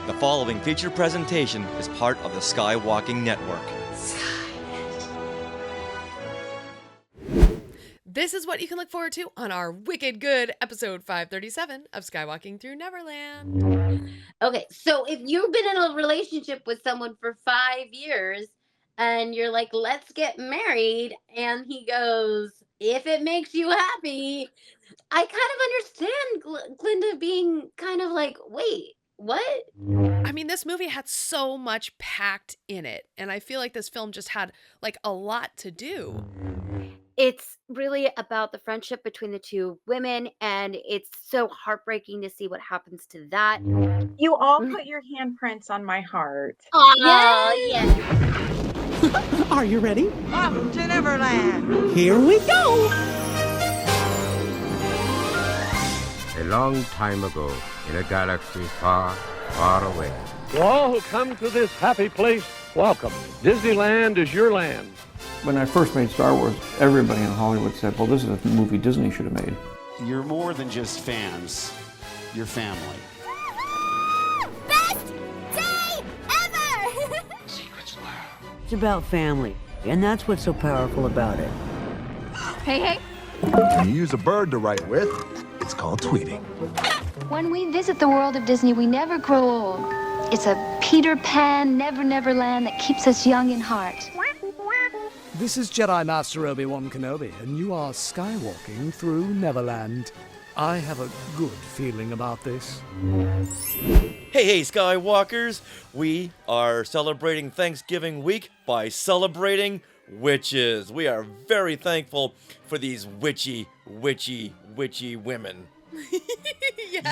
The following feature presentation is part of the Skywalking Network. This is what you can look forward to on our wicked good episode 537 of Skywalking Through Neverland. Okay, so if you've been in a relationship with someone for 5 years and you're like, let's get married, and he goes, if it makes you happy, I kind of understand Glinda being kind of like, wait, what? I mean, this movie had so much packed in it, and I feel like this film just had like a lot to do. It's really about the friendship between the two women, and it's so heartbreaking to see what happens to that. You all put your handprints on my heart. Oh, yeah. Are you ready? Off to Neverland! Here we go! A long time ago, in a galaxy far, far away. To all who come to this happy place, welcome. Disneyland is your land. When I first made Star Wars, everybody in Hollywood said, well, this is a movie Disney should have made. You're more than just fans. You're family. Best day ever! Secrets love. It's about family, and that's what's so powerful about it. Hey. When you use a bird to write with, it's called tweeting. When we visit the world of Disney, we never grow old. It's a Peter Pan, Never land that keeps us young in heart. This is Jedi Master Obi-Wan Kenobi, and you are skywalking through Neverland. I have a good feeling about this. Hey, Skywalkers! We are celebrating Thanksgiving week by celebrating witches. We are very thankful for these witchy women.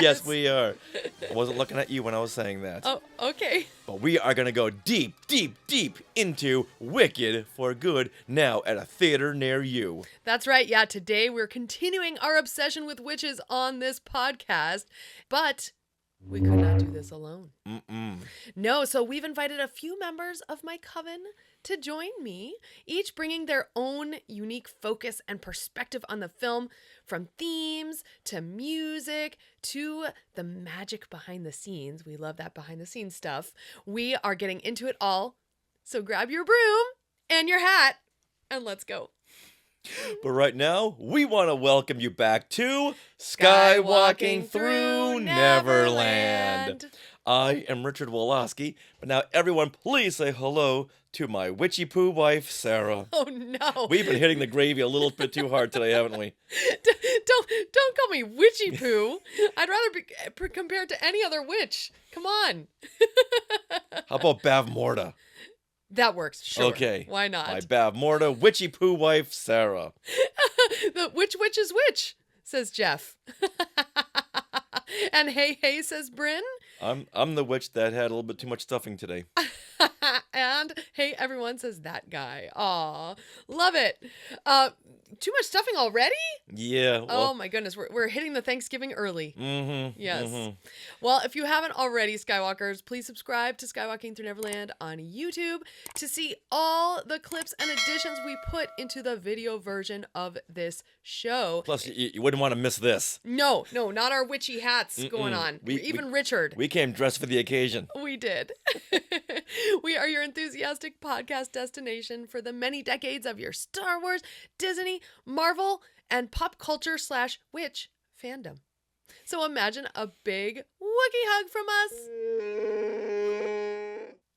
Yes, we are. I wasn't looking at you when I was saying that. Oh, okay. But we are going to go deep into Wicked for Good now at a theater near you. That's right. Yeah, today we're continuing our obsession with witches on this podcast, but we could not do this alone. No, so we've invited a few members of my coven to join me, each bringing their own unique focus and perspective on the film, from themes to music to the magic behind the scenes. We love that behind the scenes stuff. We are getting into it all. So grab your broom and your hat and let's go. But right now, we want to welcome you back to Skywalking Through Neverland. I am Richard Woloski, but now everyone please say hello to my witchy poo wife, Sarah. Oh no. We've been hitting the gravy a little bit too hard today, haven't we? Don't call me witchy poo. I'd rather be compared to any other witch. Come on. How about Bavmorda? That works, sure. Okay. Why not? My Bavmorda witchy poo wife, Sarah. The which witch is which, says Jeff. And hey, says Bryn. I'm the witch that had a little bit too much stuffing today. And hey, everyone, says that guy. Aw, love it. Too much stuffing already? Yeah. Well, oh my goodness, we're hitting the Thanksgiving early. Mm-hmm. Yes. Mm-hmm. Well, if you haven't already, Skywalkers, please subscribe to Skywalking Through Neverland on YouTube to see all the clips and additions we put into the video version of this show. Plus, you wouldn't want to miss this. No, not our witchy hats going on. Even Richard. We came dressed for the occasion. We did. We are your enthusiastic podcast destination for the many decades of your Star Wars, Disney, Marvel, and pop culture / witch fandom. So imagine a big Wookiee hug from us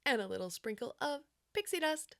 and a little sprinkle of pixie dust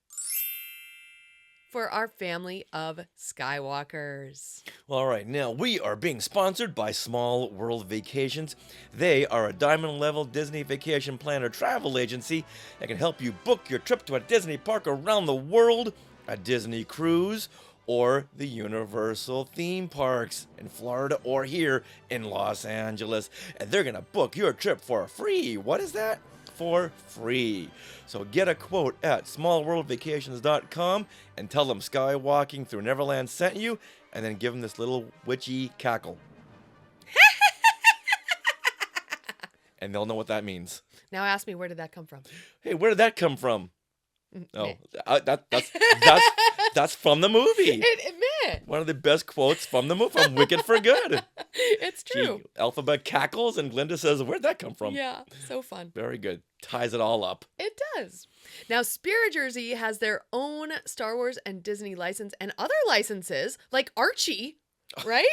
for our family of Skywalkers. All right, now we are being sponsored by Small World Vacations. They are a diamond-level Disney vacation planner travel agency that can help you book your trip to a Disney park around the world, a Disney cruise, or the Universal theme parks in Florida or here in Los Angeles. And they're going to book your trip for free. What is that? For free. So get a quote at smallworldvacations.com and tell them Skywalking Through Neverland sent you, and then give them this little witchy cackle. And they'll know what that means. Now ask me, where did that come from? Hey, where did that come from? Oh, that's from the movie. It it. One of the best quotes from the movie, from Wicked for Good. It's true. Elphaba cackles and Glinda says, where'd that come from? Yeah, so fun. Very good. Ties it all up. It does. Now, Spirit Jersey has their own Star Wars and Disney license and other licenses, like Archie, right?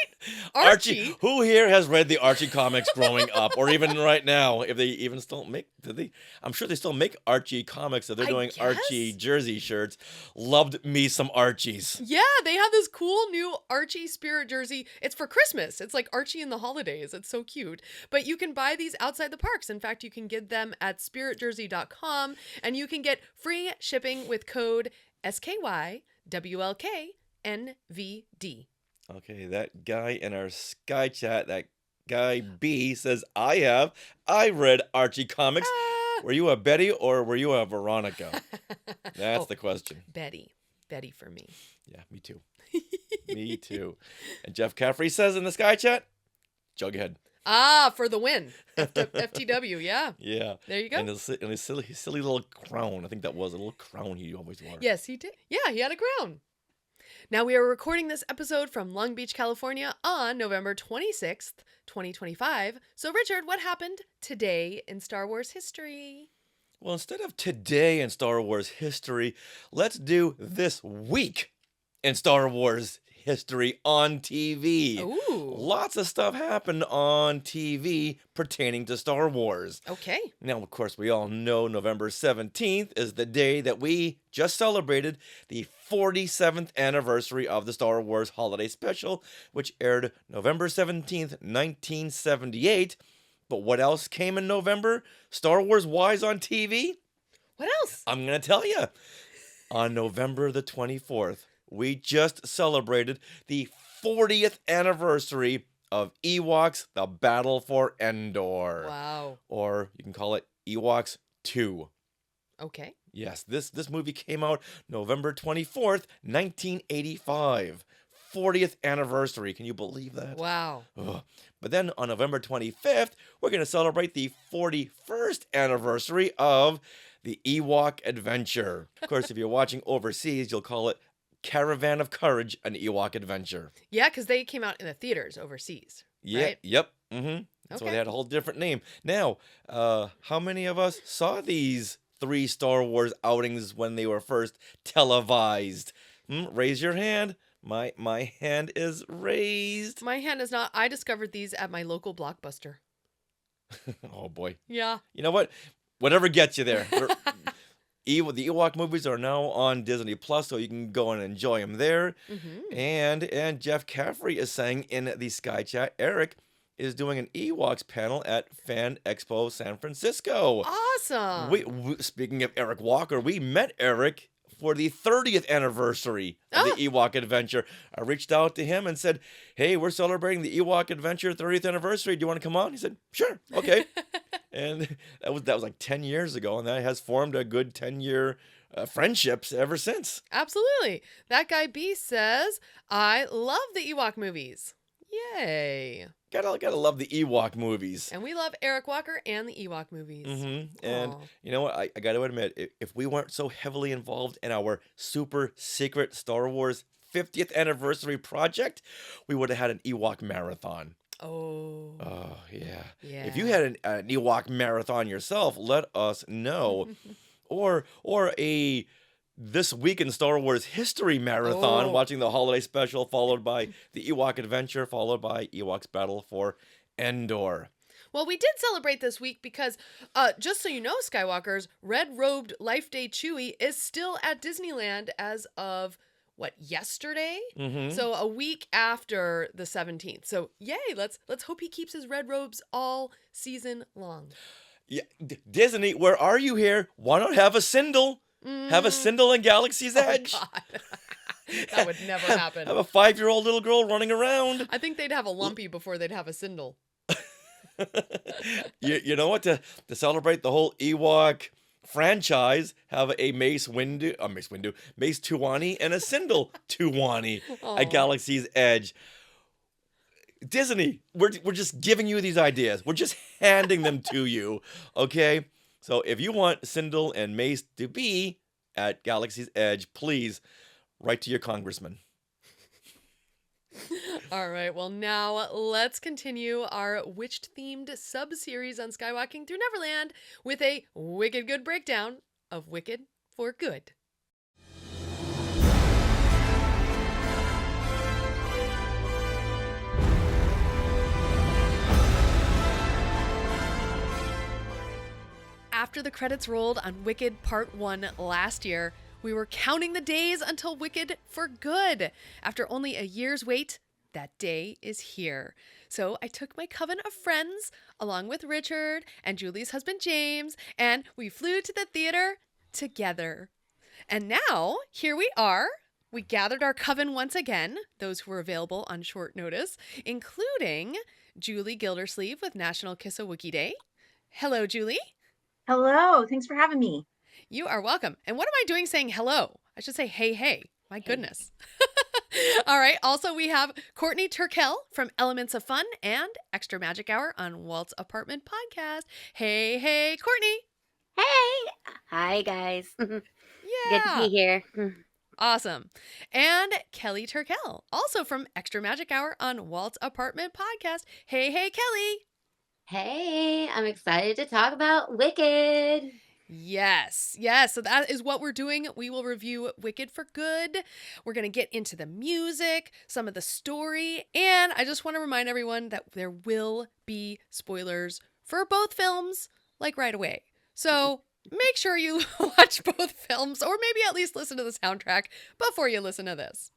Archie. Who here has read the Archie comics growing up, or even right now? If they even still make, did they? I'm sure they still make Archie comics. So they're doing Archie jersey shirts. Loved me some Archies. Yeah, they have this cool new Archie Spirit Jersey. It's for Christmas. It's like Archie in the holidays. It's so cute. But you can buy these outside the parks. In fact, you can get them at spiritjersey.com, and you can get free shipping with code SKYWLKNVD. Okay, that guy in our Sky Chat, that guy B, says, I read Archie comics. Were you a Betty or were you a Veronica? That's the question. Betty for me. Yeah, me too. Me too. And Jeff Caffrey says in the Sky Chat, Jughead. Ah, for the win. FTW, yeah. Yeah. There you go. And his silly little crown. I think that was a little crown he always wore. Yes, he did. Yeah, he had a crown. Now, we are recording this episode from Long Beach, California on November 26th, 2025. So, Richard, what happened today in Star Wars history? Well, instead of today in Star Wars history, let's do this week in Star Wars history on TV. Ooh. Lots of stuff happened on TV pertaining to Star Wars. Okay. Now, of course, we all know November 17th is the day that we just celebrated the 47th anniversary of the Star Wars Holiday Special, which aired November 17th, 1978. But what else came in November, Star Wars-wise on TV? What else? I'm going to tell you. On November the 24th, we just celebrated the 40th anniversary of Ewoks, The Battle for Endor. Wow. Or you can call it Ewoks 2. Okay. Yes, this movie came out November 24th, 1985. 40th anniversary. Can you believe that? Wow. Ugh. But then on November 25th, we're going to celebrate the 41st anniversary of the Ewok Adventure. Of course, if you're watching overseas, you'll call it Caravan of Courage, an Ewok Adventure. Yeah, because they came out in the theaters overseas. Yeah, right? Yep. Mm-hmm. So they had a whole different name. Now, how many of us saw these 3 Star Wars outings when they were first televised? Raise your hand. My hand is raised. My hand is not. I discovered these at my local Blockbuster. Oh, boy. Yeah. You know what? Whatever gets you there. The Ewok movies are now on Disney Plus, so you can go and enjoy them there. Mm-hmm. And Jeff Caffrey is saying in the Sky Chat, Eric is doing an Ewoks panel at Fan Expo San Francisco. Awesome. We speaking of Eric Walker, we met Eric for the 30th anniversary of the Ewok Adventure. I reached out to him and said, hey, we're celebrating the Ewok Adventure 30th anniversary. Do you want to come on? He said, sure, okay. And that was like 10 years ago, and that has formed a good 10-year friendships ever since. Absolutely. That guy B says, I love the Ewok movies. Yay. Gotta love the Ewok movies. And we love Eric Walker and the Ewok movies. Mm-hmm. And you know what? I gotta admit, if we weren't so heavily involved in our super secret Star Wars 50th anniversary project, we would have had an Ewok marathon. Oh. Oh, yeah. Yeah. If you had an Ewok marathon yourself, let us know. or a This Week in Star Wars History marathon, watching the holiday special, followed by the Ewok Adventure, followed by Ewoks Battle for Endor. Well, we did celebrate this week because, just so you know, Skywalkers, red-robed Life Day Chewie is still at Disneyland as of, yesterday? Mm-hmm. So a week after the 17th. So yay, let's hope he keeps his red robes all season long. Yeah, Disney, where are you here? Why not have a Sindel? Have a Sindel in Galaxy's Edge. God. That would never happen. Have a 5-year-old little girl running around. I think they'd have a Lumpy before they'd have a Sindel. You know what? To celebrate the whole Ewok franchise, have a Mace Windu, Mace Tuwani, and a Sindel Tuwani at Galaxy's Edge. Disney, we're just giving you these ideas. We're just handing them to you, okay? So if you want Sindel and Mace to be at Galaxy's Edge, please write to your congressman. All right, well, now let's continue our witch-themed sub-series on Skywalking Through Neverland with a wicked good breakdown of Wicked for Good. After the credits rolled on Wicked Part 1 last year, we were counting the days until Wicked for Good. After only a year's wait, that day is here. So I took my coven of friends, along with Richard and Julie's husband James, and we flew to the theater together. And now, here we are. We gathered our coven once again, those who were available on short notice, including Julie Gildersleeve with National Kiss a Wookiee Day. Hello, Julie. Hello. Thanks for having me. You are welcome. And what am I doing saying hello? I should say hey, hey. My goodness. All right. Also, we have Courtney Turckel from Elements of Fun and Extra Magic Hour on Walt's Apartment Podcast. Hey, hey, Courtney. Hey. Hi, guys. Yeah. Good to be here. Awesome. And Kelly Turckel, also from Extra Magic Hour on Walt's Apartment Podcast. Hey, hey, Kelly. Hey, I'm excited to talk about Wicked. Yes. So that is what we're doing. We will review Wicked for Good. We're going to get into the music, some of the story, and I just want to remind everyone that there will be spoilers for both films, like right away. So make sure you watch both films, or maybe at least listen to the soundtrack before you listen to this.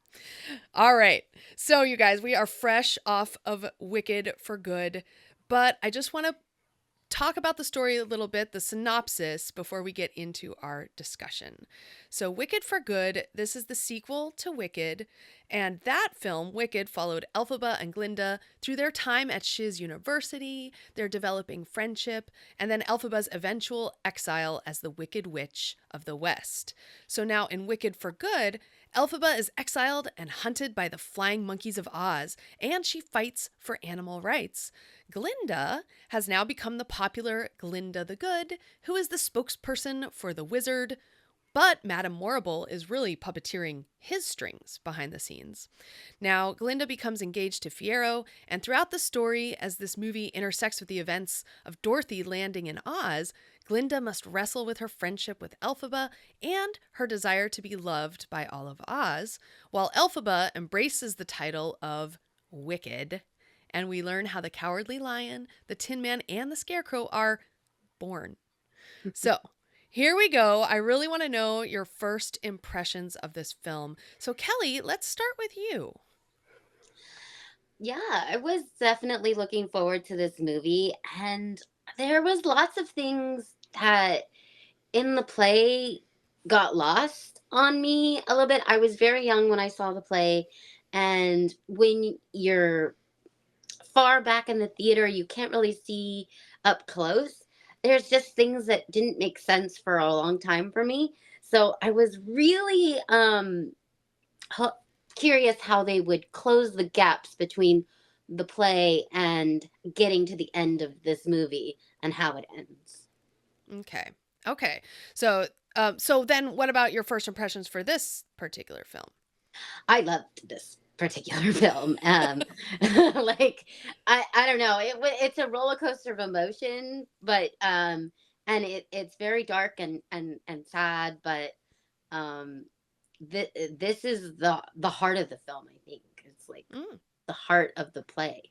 All right. So you guys, we are fresh off of Wicked for Good, but I just want to talk about the story a little bit, the synopsis, before we get into our discussion. So Wicked for Good, this is the sequel to Wicked, and that film, Wicked, followed Elphaba and Glinda through their time at Shiz University, their developing friendship, and then Elphaba's eventual exile as the Wicked Witch of the West. So now in Wicked for Good, Elphaba is exiled and hunted by the Flying Monkeys of Oz, and she fights for animal rights. Glinda has now become the popular Glinda the Good, who is the spokesperson for the wizard, but Madame Morrible is really puppeteering his strings behind the scenes. Now, Glinda becomes engaged to Fiyero, and throughout the story, as this movie intersects with the events of Dorothy landing in Oz, Glinda must wrestle with her friendship with Elphaba and her desire to be loved by all of Oz, while Elphaba embraces the title of Wicked, and we learn how the Cowardly Lion, the Tin Man, and the Scarecrow are born. So, here we go. I really want to know your first impressions of this film. So, Kelly, let's start with you. Yeah, I was definitely looking forward to this movie, and there was lots of things that in the play got lost on me a little bit. I was very young when I saw the play, and when you're far back in the theater, you can't really see up close. There's just things that didn't make sense for a long time for me. So I was really curious how they would close the gaps between the play and getting to the end of this movie and how it ends. Okay. So then what about your first impressions for this particular film? I loved this particular film. Like, I don't know. It's a roller coaster of emotion, but and it's very dark and sad, but this is the heart of the film. I think it's like the heart of the play.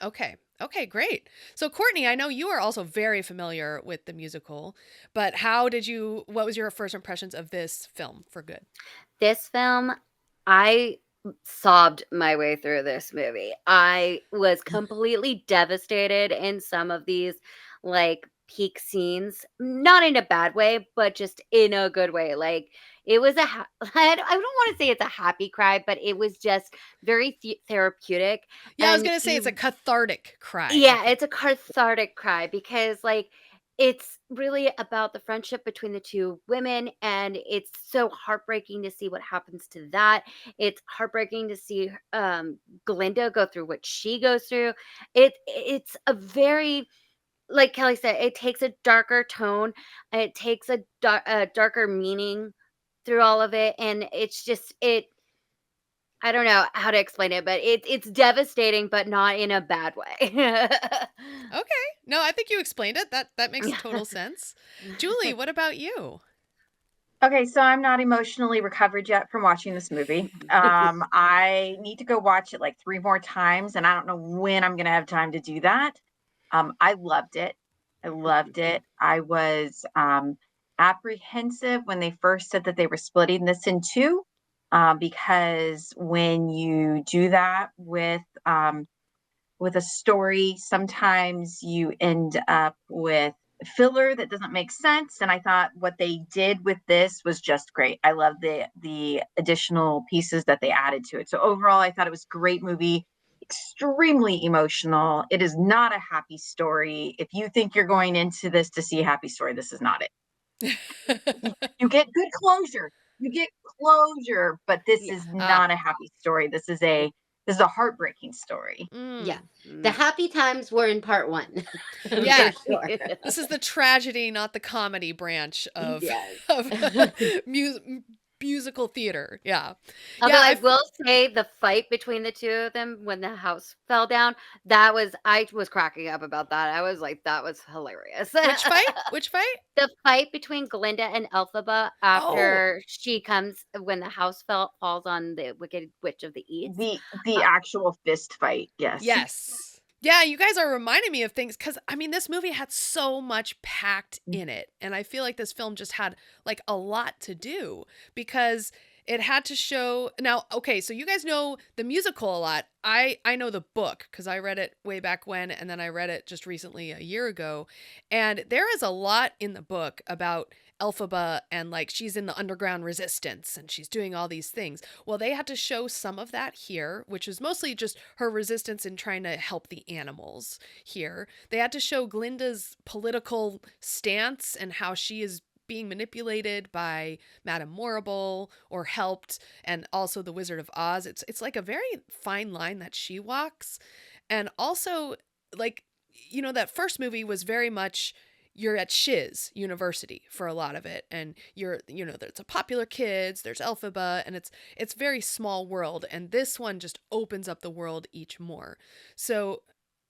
Okay, great. So Courtney, I know you are also very familiar with the musical, but what was your first impressions of this film for Good? This film, I sobbed my way through this movie. I was completely devastated in some of these like peak scenes, not in a bad way, but just in a good way. Like it was I don't want to say it's a happy cry, but it was just very therapeutic. Yeah, I was going to say it's a cathartic cry. Yeah, it's a cathartic cry because like it's really about the friendship between the two women, and it's so heartbreaking to see what happens to that. It's heartbreaking to see Glinda go through what she goes through. It's a very, like Kelly said, it takes a darker tone. It takes a darker meaning through all of it, and it's just I don't know how to explain it, but it's devastating, but not in a bad way. Okay. No, I think you explained it. That makes total sense. Julie, what about you? Okay, so I'm not emotionally recovered yet from watching this movie. I need to go watch it like 3 more times, and I don't know when I'm going to have time to do that. I loved it. I loved it. I was apprehensive when they first said that they were splitting this in two, because when you do that with a story, sometimes you end up with filler that doesn't make sense. And I thought what they did with this was just great. I love the additional pieces that they added to it. So overall, I thought it was a great movie, extremely emotional. It is not a happy story. If you think you're going into this to see a happy story, this is not it. You get good closure. You get closure, but this is not a happy story. This is a heartbreaking story. Yeah. The happy times were in part 1. Yeah. For sure. This is the tragedy, not the comedy branch of, Yes. of musical theater. Yeah. Although Yeah, I will say the fight between the two of them when the house fell down, I was cracking up about that. I was like, that was hilarious. Which fight? Which fight? The fight between Glinda and Elphaba after she comes when the house falls on the Wicked Witch of the East. The actual fist fight, yes. Yes. Yeah, you guys are reminding me of things because, I mean, this movie had so much packed in it. And I feel like this film just had like a lot to do because it had to show. Now, okay, so you guys know the musical a lot. I know the book because I read it way back when, and then I read it just recently a year ago. And there is a lot in the book about Elphaba and like she's in the underground resistance and she's doing all these things. Well, they had to show some of that here, which is mostly just her resistance in trying to help the animals here. They had to show Glinda's political stance and how she is being manipulated by Madame Morrible or helped, and also the Wizard of Oz. It's like a very fine line that she walks. And also, like, you know, that first movie was very much you're at Shiz University for a lot of it, and you're, you know, there's a popular kids, there's Elphaba, and it's very small world, and this one just opens up the world each more. So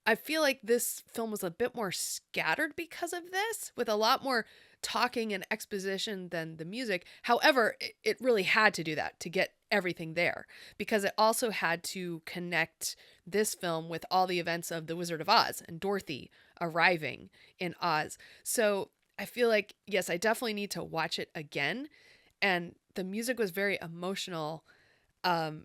I feel like this film was a bit more scattered because of this, with a lot more talking and exposition than the music. However, it really had to do that to get everything there, because it also had to connect this film with all the events of The Wizard of Oz and Dorothy arriving in Oz. So I feel like, yes, I definitely need to watch it again. And the music was very emotional. And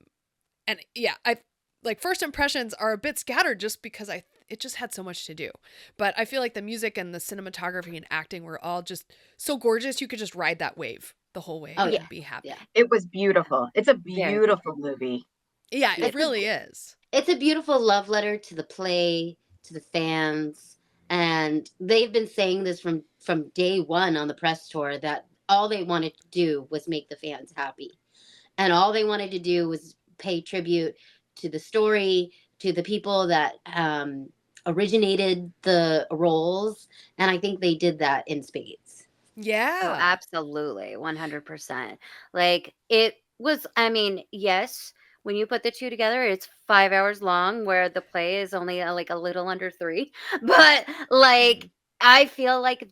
yeah, I like first impressions are a bit scattered just because it just had so much to do. But I feel like the music and the cinematography and acting were all just so gorgeous. You could just ride that wave the whole way and be happy. Yeah. It was beautiful. It's a beautiful movie. Yeah, it really is. It's a beautiful love letter to the play, to the fans. And they've been saying this from day one on the press tour, that all they wanted to do was make the fans happy. And all they wanted to do was pay tribute to the story, to the people that originated the roles. And I think they did that in spades. Yeah. Oh, absolutely. 100%. Like it was, I mean, yes, when you put the two together, it's 5 hours long, where the play is only like a little under 3. But like, I feel like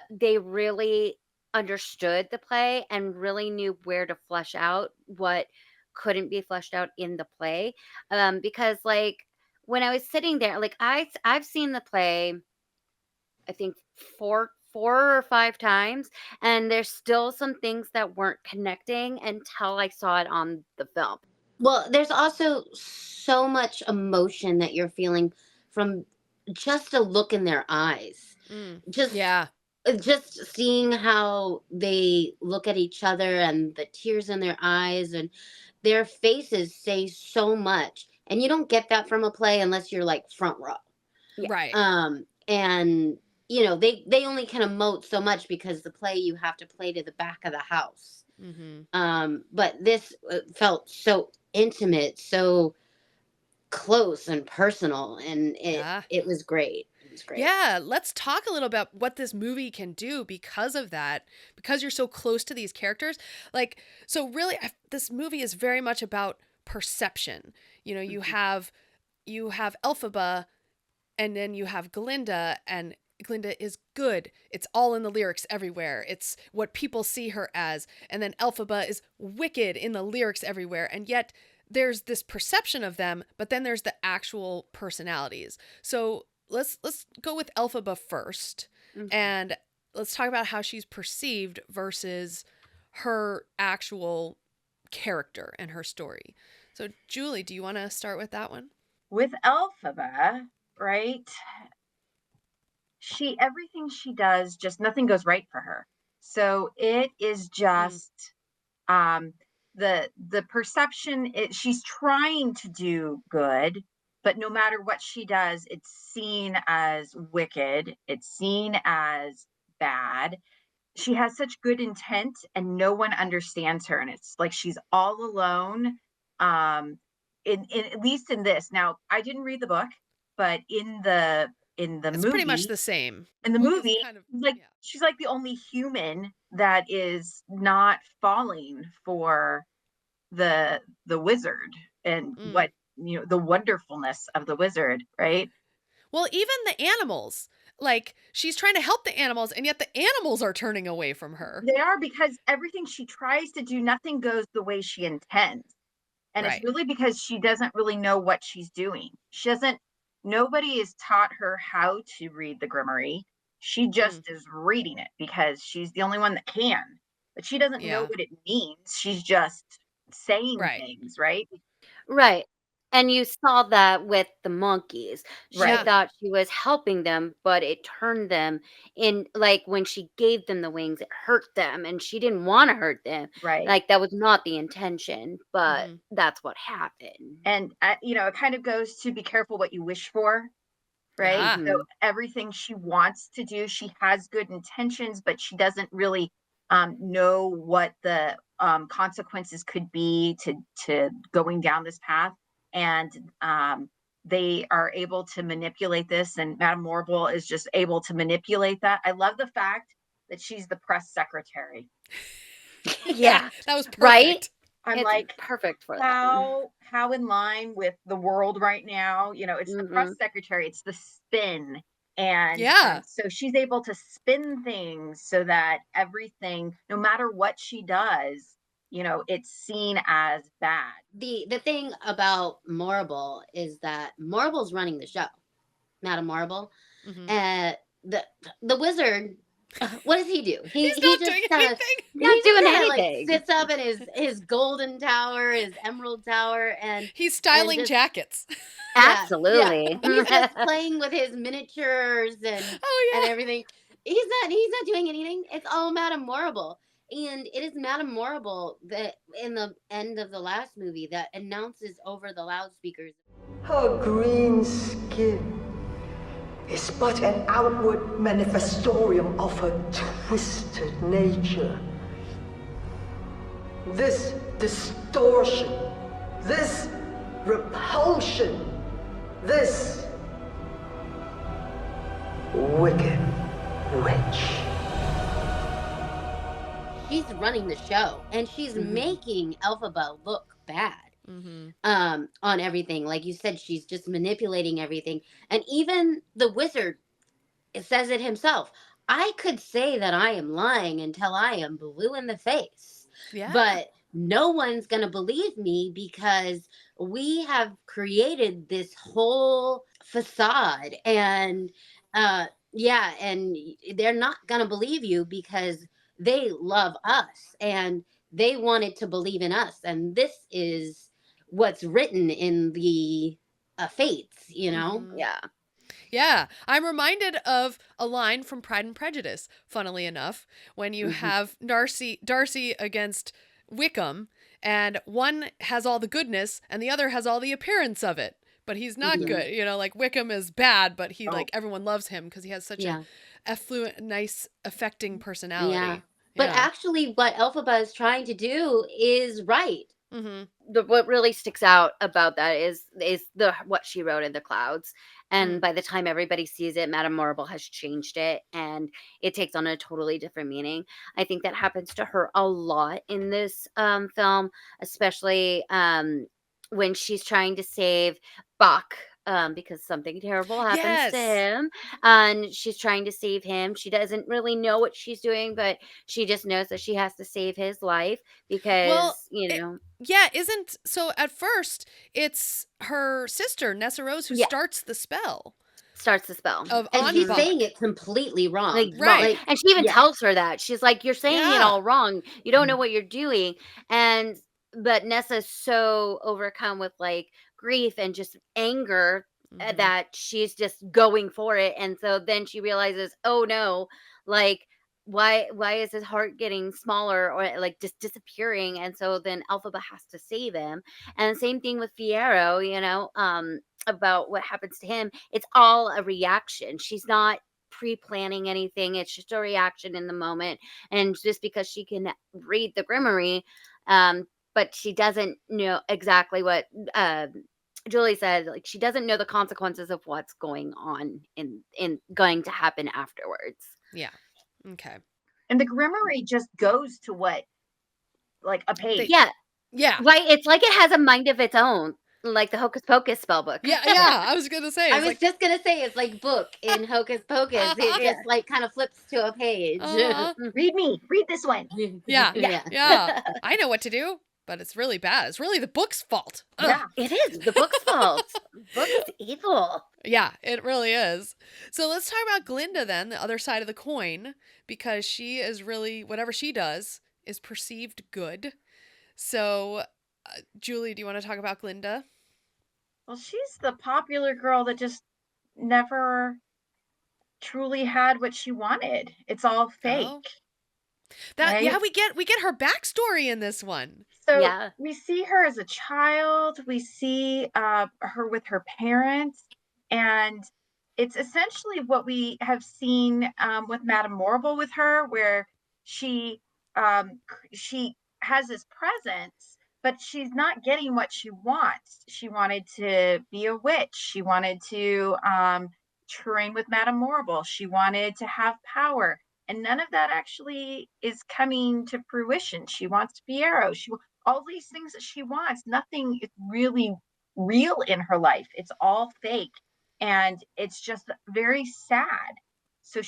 they really understood the play and really knew where to flesh out what couldn't be fleshed out in the play. Because like when I was sitting there, like I've seen the play, I think 4 or 5 times, and there's still some things that weren't connecting until I saw it on the film. Well, there's also so much emotion that you're feeling from just a look in their eyes. Just seeing how they look at each other and the tears in their eyes, and their faces say so much. And you don't get that from a play unless you're like front row. Right. And you know, they only can emote so much because the play you have to play to the back of the house. Mm-hmm. But this felt so intimate, so close and personal, and it was great. It was great. Yeah, let's talk a little about what this movie can do because of that, because you're so close to these characters. Like, so really, this movie is very much about perception. You know, you have Elphaba, and then you have Glinda, and Glinda is good. It's all in the lyrics everywhere. It's what people see her as. And then Elphaba is wicked in the lyrics everywhere. And yet there's this perception of them, but then there's the actual personalities. So let's go with Elphaba first. And let's talk about how she's perceived versus her actual character and her story. So Julie, do you want to start with that one? With Elphaba, right? Everything she does, just nothing goes right for her. So it is just the perception. She's trying to do good, but no matter what she does, it's seen as wicked. It's seen as bad. She has such good intent, and no one understands her, and it's like she's all alone. In at least in this. Now, I didn't read the book, but in the It's movie, pretty much the same. in the Book is movie, kind of- like she's like the only human that is not falling for the wizard and what, you know, the wonderfulness of the wizard, right? Well, even the animals, like she's trying to help the animals, and yet the animals are turning away from her. They are, because everything she tries to do, nothing goes the way she intends. And Right. it's really because she doesn't really know what she's doing. Nobody has taught her how to read the Grimoire. She just is reading it because she's the only one that can. But she doesn't know what it means. She's just saying things, right? Right. And you saw that with the monkeys. She Right. thought she was helping them, but it turned them in, like when she gave them the wings, it hurt them, and she didn't want to hurt them. Right. Like that was not the intention, but that's what happened. And, you know, it kind of goes to be careful what you wish for, right? Yeah. So everything she wants to do, she has good intentions, but she doesn't really know what the consequences could be to going down this path. And they are able to manipulate this, and Madame Morrible is just able to manipulate that. I love the fact that she's the press secretary. Yeah, that was perfect. Right? I'm It's like, perfect for that. how in line with the world right now? You know, it's the press secretary, it's the spin. And so she's able to spin things so that everything, no matter what she does, you know, it's seen as bad. The thing about Morrible is that Morrible's running the show, Madame Morrible. The wizard, what does he do? He's not doing anything. Not doing Like, anything. sits up in his golden tower, his emerald tower, and he's styling just, jackets. Absolutely. Yeah. He's just playing with his miniatures and everything. He's not doing anything. It's all Madame Morrible. And it is Madame Morrible that in the end of the last movie that announces over the loudspeakers, her green skin is but an outward manifestorium of her twisted nature. This distortion, this repulsion, this wicked witch. She's running the show, and she's making Elphaba look bad on everything. Like you said, she's just manipulating everything. And even the wizard says it himself. I could say that I am lying until I am blue in the face. Yeah. But no one's going to believe me because we have created this whole facade. And and they're not going to believe you because they love us and they wanted to believe in us. And this is what's written in the fates, you know? Yeah. Yeah, I'm reminded of a line from Pride and Prejudice, funnily enough, when you have Darcy against Wickham, and one has all the goodness and the other has all the appearance of it, but he's not good. You know, like Wickham is bad, but he like everyone loves him because he has such a affluent, nice, affecting personality. Yeah. But actually what Elphaba is trying to do is right. What really sticks out about that is what she wrote in the clouds. And by the time everybody sees it, Madame Morrible has changed it and it takes on a totally different meaning. I think that happens to her a lot in this film, especially when she's trying to save Bach, because something terrible happens to Yes. him, and she's trying to save him. She doesn't really know what she's doing, but she just knows that she has to save his life Well, because, yeah, isn't so at first it's her sister Nessa Rose who Yeah. starts the spell starts the spell. of And she's Bach. saying it completely wrong. Like, Right. wrong. And she even yeah. tells her that. She's like, "You're saying it Yeah. all wrong. You don't know what you're doing." But Nessa's so overcome with like grief and just anger Mhm. that she's just going for it. And so then she realizes, "Oh no, like why is his heart getting smaller or like just disappearing?" And so then Elphaba has to save him. And same thing with Fiyero, about what happens to him. It's all a reaction. She's not pre-planning anything. It's just a reaction in the moment. And just because she can read the grimoire, but she doesn't know exactly what Julie said, like she doesn't know the consequences of what's going on in going to happen afterwards. Yeah. Okay. And the grimoire just goes to what, like a page. Yeah. Yeah. Right. It's like it has a mind of its own, like the Hocus Pocus spell book. Yeah. I was gonna say. I was just gonna say it's like book in Hocus Pocus. It Yeah. just like kind of flips to a page. Read this one. Yeah. Yeah. Yeah. I know what to do, but it's really bad. It's really the book's fault. Ugh. Yeah, it is the book's fault. Book is evil. Yeah, it really is. So let's talk about Glinda then, the other side of the coin, because she is really, whatever she does is perceived good. So, Julie, do you want to talk about Glinda? Well, she's the popular girl that just never truly had what she wanted. It's all fake. Oh. That right? yeah, we get her backstory in this one. So Yeah. we see her as a child. We see her with her parents, and it's essentially what we have seen with Madame Morrible with her, where she has this presence, but she's not getting what she wants. She wanted to be a witch. She wanted to train with Madame Morrible. She wanted to have power. And none of that actually is coming to fruition. She wants Fiyero. All these things that she wants, nothing is really real in her life. It's all fake. And it's just very sad. So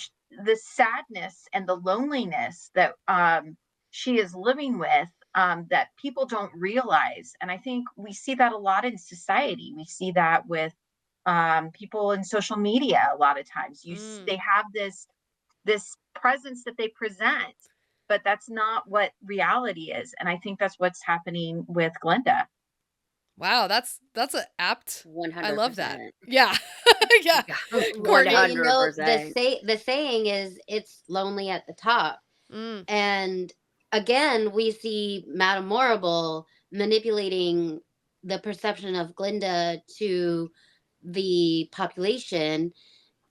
the sadness and the loneliness that she is living with, that people don't realize. And I think we see that a lot in society. We see that with people in social media a lot of times. They have this presence that they present, but that's not what reality is. And I think that's what's happening with Glinda. Wow, that's an apt. 100%. I love that. Yeah. Yeah. Courtney, 100%. the saying is it's lonely at the top. Mm. And again, we see Madame Morrible manipulating the perception of Glinda to the population,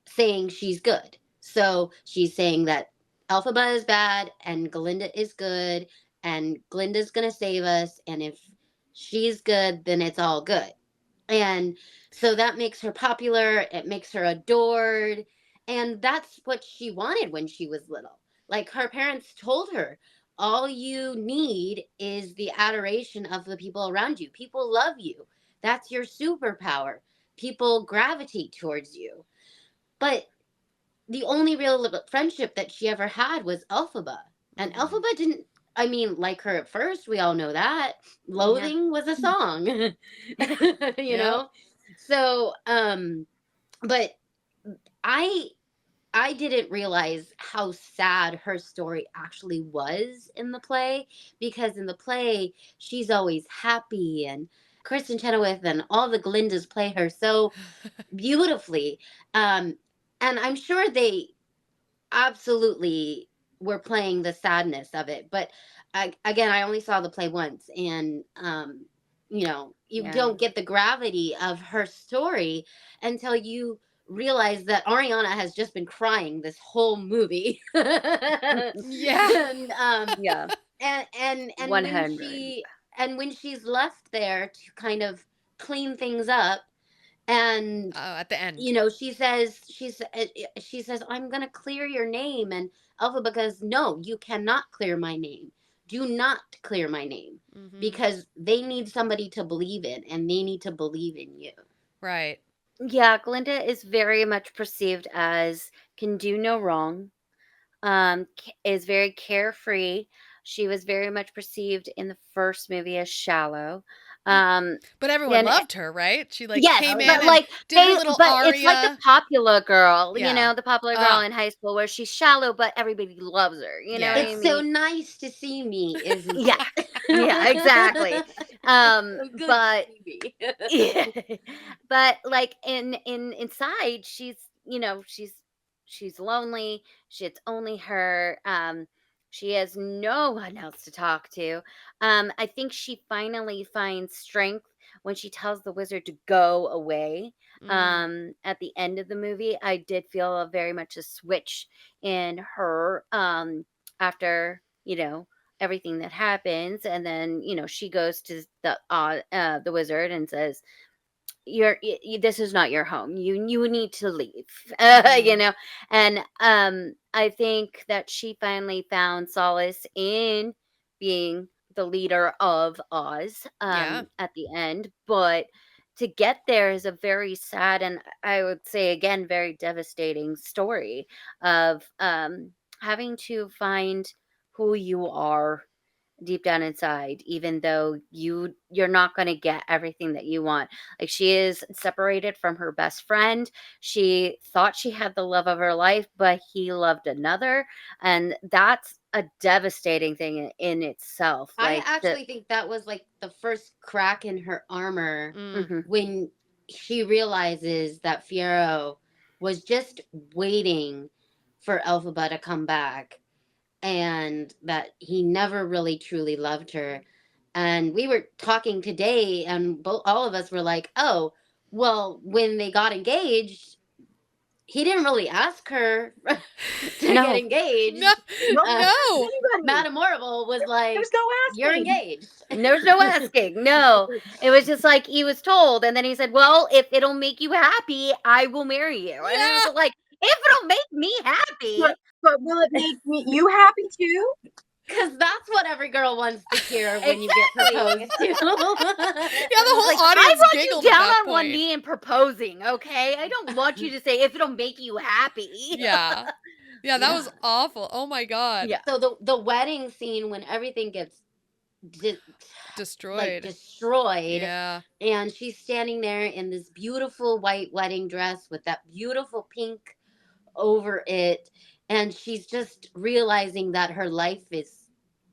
saying she's good. So she's saying that Elphaba is bad and Glinda is good, and Glinda's gonna save us, and if she's good, then it's all good. And so that makes her popular, it makes her adored, and that's what she wanted when she was little. Like her parents told her, all you need is the adoration of the people around you. People love you. That's your superpower. People gravitate towards you. But the only real friendship that she ever had was Elphaba. And Elphaba didn't, like her at first. We all know that. Loathing was a song. you know? So, but I didn't realize how sad her story actually was in the play, because in the play, she's always happy, and Kristen Chenoweth and all the Glindas play her so beautifully. And I'm sure they absolutely were playing the sadness of it. But I only saw the play once, and you don't get the gravity of her story until you realize that Ariana has just been crying this whole movie. Yeah. And, Yeah. and 100. when she's left there to kind of clean things up, and at the end, she says, I'm gonna clear your name, and Elphaba goes, no, you cannot clear my name. do not clear my name because they need somebody to believe in, and they need to believe in you. Right. Yeah, Glinda is very much perceived as can do no wrong, is very carefree. She was very much perceived in the first movie as shallow. But everyone and loved her, right? She like yes, came in but and like did her little it's like the aria. popular girl, Yeah. the popular girl in high school where she's shallow, but everybody loves her. You know what I It's mean? so nice to see me, isn't Yeah, it? yeah, exactly. Good But to see me. yeah, but like inside, she's lonely. It's only her. She has no one else to talk to. I think she finally finds strength when she tells the wizard to go away. At the end of the movie, I did feel very much a switch in her. After everything that happens, and then she goes to the wizard and says, this is not your home. You need to leave. And I think that she finally found solace in being the leader of Oz at the end. But to get there is a very sad, and I would say again very devastating story of having to find who you are deep down inside, even though you're not going to get everything that you want. Like, she is separated from her best friend. She thought she had the love of her life, but he loved another, and that's a devastating thing in itself. I Like, actually think that was like the first crack in her armor Mhm. when she realizes that Fiyero was just waiting for Elphaba to come back, and that he never really truly loved her. And we were talking today, and all of us were like, "Oh, well, when they got engaged, he didn't really ask her to No. get engaged. No. Madame Orville was like, There's no "You're asking." engaged." There's no asking. No. It was just like he was told, and then he said, "Well, if it'll make you happy, I will marry you." And it was like, if it'll make me happy. But will it make you happy too? Because that's what every girl wants to hear when you get proposed to. Yeah, the whole Like, audience I want you giggled at down that on one point. knee and proposing, okay? I don't want you to say if it'll make you happy. Yeah. Yeah, that was awful. Oh my god. Yeah. So the wedding scene when everything gets Destroyed. Yeah. And she's standing there in this beautiful white wedding dress with that beautiful pink over it, and she's just realizing that her life is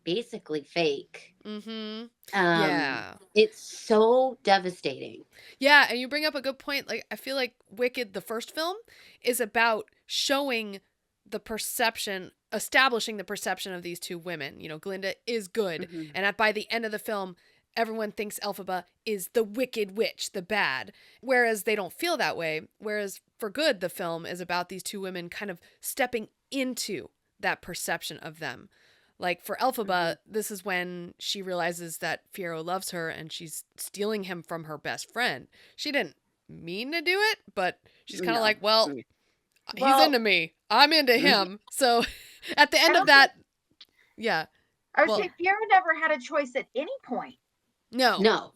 basically fake. Mm-hmm. Yeah. It's so devastating. Yeah, and you bring up a good point. Like, I feel like Wicked, the first film, is about showing the perception, establishing the perception of these two women. Glinda is good, and by the end of the film, everyone thinks Elphaba is the wicked witch, the bad, whereas they don't feel that way. Whereas for Good, the film is about these two women kind of stepping into that perception of them. Like, for Elphaba, this is when she realizes that Fiyero loves her and she's stealing him from her best friend. She didn't mean to do it, but she's kind of like, well, he's into me. I'm into him. So at the end of that, yeah. I would say Fiyero never had a choice at any point. No.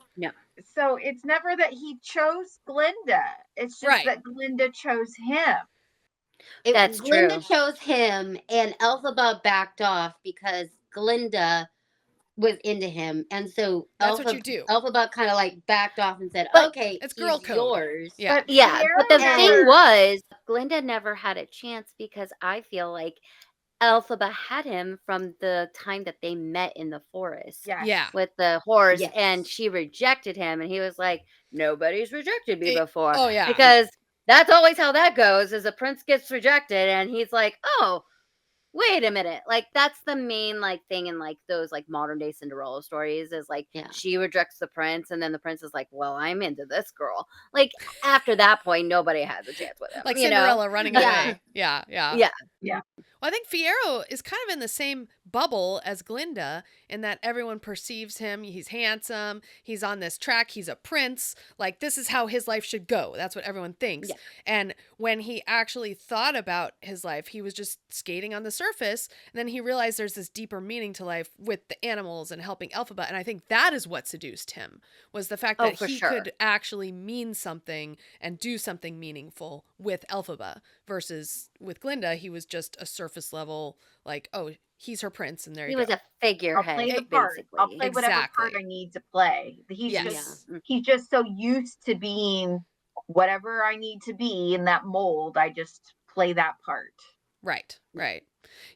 So it's never that he chose Glinda. It's just that Glinda chose him. That's Glinda true. chose him, and Elphaba backed off because Glinda was into him, and so That's what you do. Elphaba kind of like backed off and said, But "Okay, it's girl code. yours." Yeah. But the thing was, Glinda never had a chance because I feel like Elphaba had him from the time that they met in the forest. Yeah. With the horse, Yes. and she rejected him, and he was like, "Nobody's rejected me before." Oh, yeah. Because that's always how that goes, is a prince gets rejected, and he's like, "Oh, wait a minute." Like, that's the main thing in those modern day Cinderella stories is she rejects the prince, and then the prince is like, "Well, I'm into this girl." Like, after that point, nobody has a chance with him. Like Cinderella running away. Yeah. Yeah. Well, I think Fiyero is kind of in the same bubble as Glinda, in that everyone perceives him. He's handsome. He's on this track. He's a prince. Like, this is how his life should go. That's what everyone thinks. Yeah. And when he actually thought about his life, he was just skating on the surface. And then he realized there's this deeper meaning to life with the animals and helping Elphaba. And I think that is what seduced him, was the fact that he could actually mean something and do something meaningful with Elphaba, versus with Glinda, he was just a surface level, like, oh, he's her prince, and there you go. He was a figurehead. I'll play the part. Basically. I'll play whatever part I need to play. He's just so used to being whatever I need to be in that mold. I just play that part. Right.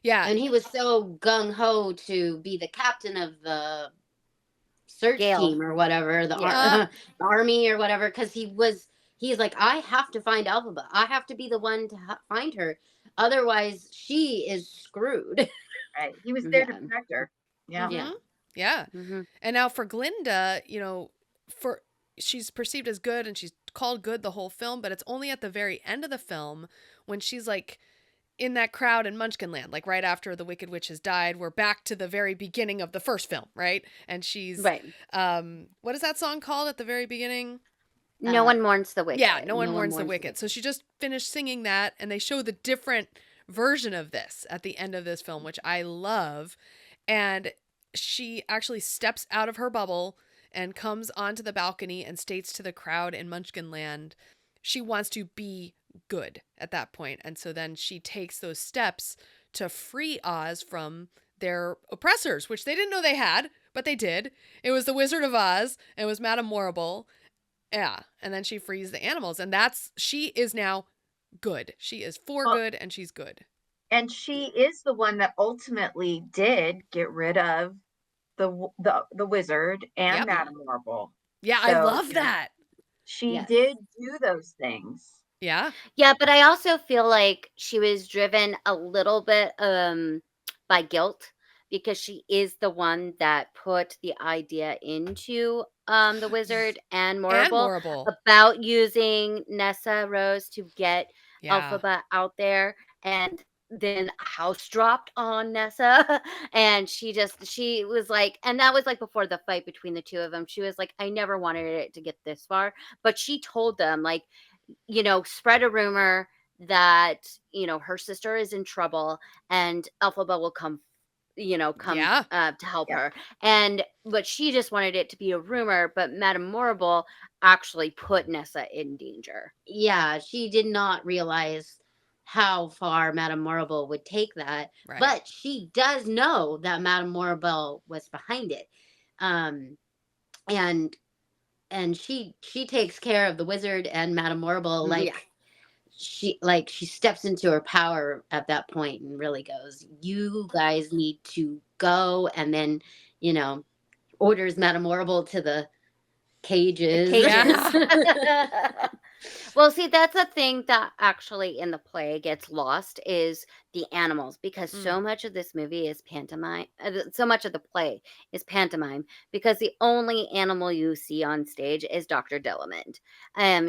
Yeah. And he was so gung-ho to be the captain of the search team or whatever, the army or whatever, because he's like, I have to find Elphaba. I have to be the one to find her. Otherwise, she is screwed. Right. He was there to protect her. Yeah. Mm-hmm. Yeah. Mm-hmm. And now for Glinda, she's perceived as good and she's called good the whole film, but it's only at the very end of the film when she's like in that crowd in Munchkinland, like right after the Wicked Witch has died. We're back to the very beginning of the first film, right? And she's what is that song called at the very beginning? No one mourns the wicked. Yeah, no one mourns the wicked. So she just finished singing that, and they show the different version of this at the end of this film, which I love. And she actually steps out of her bubble and comes onto the balcony and states to the crowd in Munchkinland she wants to be good at that point. And so then she takes those steps to free Oz from their oppressors, which they didn't know they had, but they did. It was the Wizard of Oz. It was Madame Morrible. Yeah. And then she frees the animals, and she is now good. She is good, and she's good. And she is the one that ultimately did get rid of the wizard and Madame Morrible. Yeah, so, I love that. She did do those things. Yeah. Yeah, but I also feel like she was driven a little bit by guilt, because she is the one that put the idea into the wizard and Morrible about using Nessa Rose to get Elphaba out there, and then house dropped on Nessa, and she was like, and that was like before the fight between the two of them. She was like, I never wanted it to get this far, but she told them, like, spread a rumor that her sister is in trouble and Elphaba will come to help her. But she just wanted it to be a rumor, but Madame Morrible actually put Nessa in danger. Yeah, she did not realize how far Madame Morrible would take that. Right. But she does know that Madame Morrible was behind it. And she takes care of the wizard and Madame Morrible she steps into her power at that point and really goes, you guys need to go, and then orders Madame Morrible to the cages. Well, see, that's a thing that actually in the play gets lost, is the animals, because so much of this movie is pantomime. So much of the play is pantomime, because the only animal you see on stage is Dr. Delamond.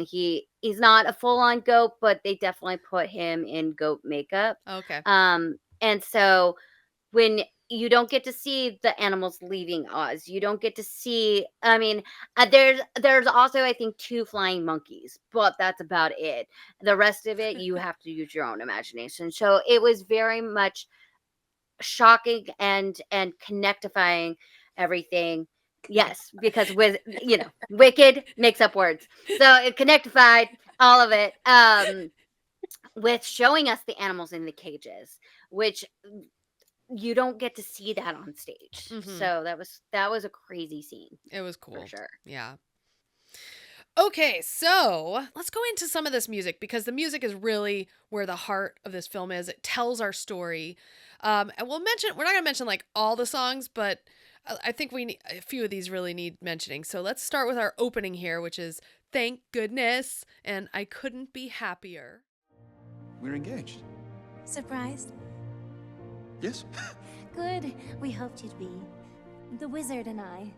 He's not a full-on goat, but they definitely put him in goat makeup. Okay. And so when you don't get to see the animals leaving Oz, you don't get to see, there's also, I think, 2 flying monkeys, but that's about it. The rest of it, you have to use your own imagination. So it was very much shocking and connectifying everything. Yes, because with, wicked makes up words. So it connectified all of it, with showing us the animals in the cages, which you don't get to see that on stage. Mm-hmm. So that was a crazy scene. It was cool. For sure. Yeah. Okay, so let's go into some of this music, because the music is really where the heart of this film is. It tells our story. And we're not going to mention like all the songs, but I think a few of these really need mentioning. So let's start with our opening here, which is Thank Goodness and I Couldn't Be Happier. We're engaged. Surprised? Yes. Good. We hoped you'd be. The wizard and I.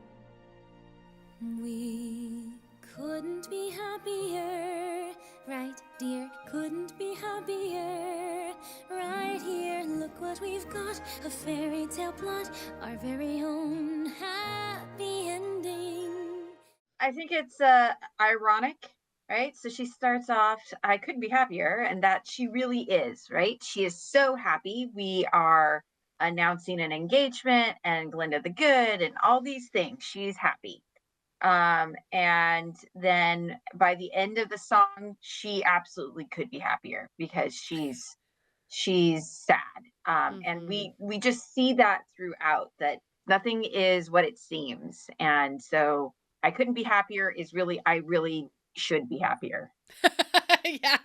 We couldn't be happier. Right, dear? Couldn't be happier. Right here, look what we've got. A fairy tale plot, our very own happy ending. I think it's ironic, right? So she starts off, I couldn't be happier, and that she really is, right? She is so happy. We are announcing an engagement and Glinda the Good and all these things. She's happy. And then by the end of the song, she absolutely could be happier because she's sad. And we just see that throughout, that nothing is what it seems. And so I couldn't be happier is really, I really should be happier. Yeah.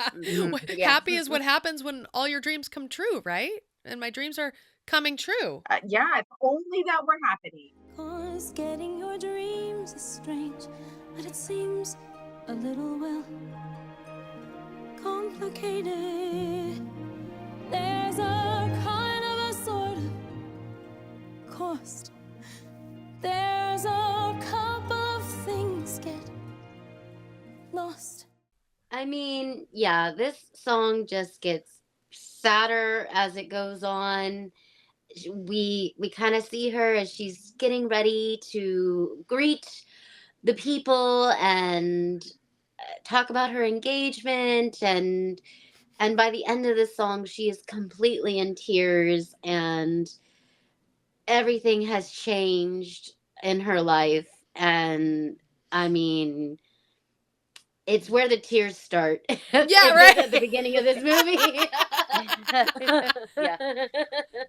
Happy is what happens when all your dreams come true, right? And my dreams are coming true. Yeah, if only that were happening. 'Cause getting your dreams is strange, but it seems a little, well, complicated. There's a kind of a sort of cost. There's a couple of things get lost. I mean, yeah, this song just gets sadder as it goes on. We kind of see her as she's getting ready to greet the people and talk about her engagement, and by the end of the song she is completely in tears and everything has changed in her life. And I mean, it's where the tears start. Yeah, right. At the beginning of this movie. Yeah.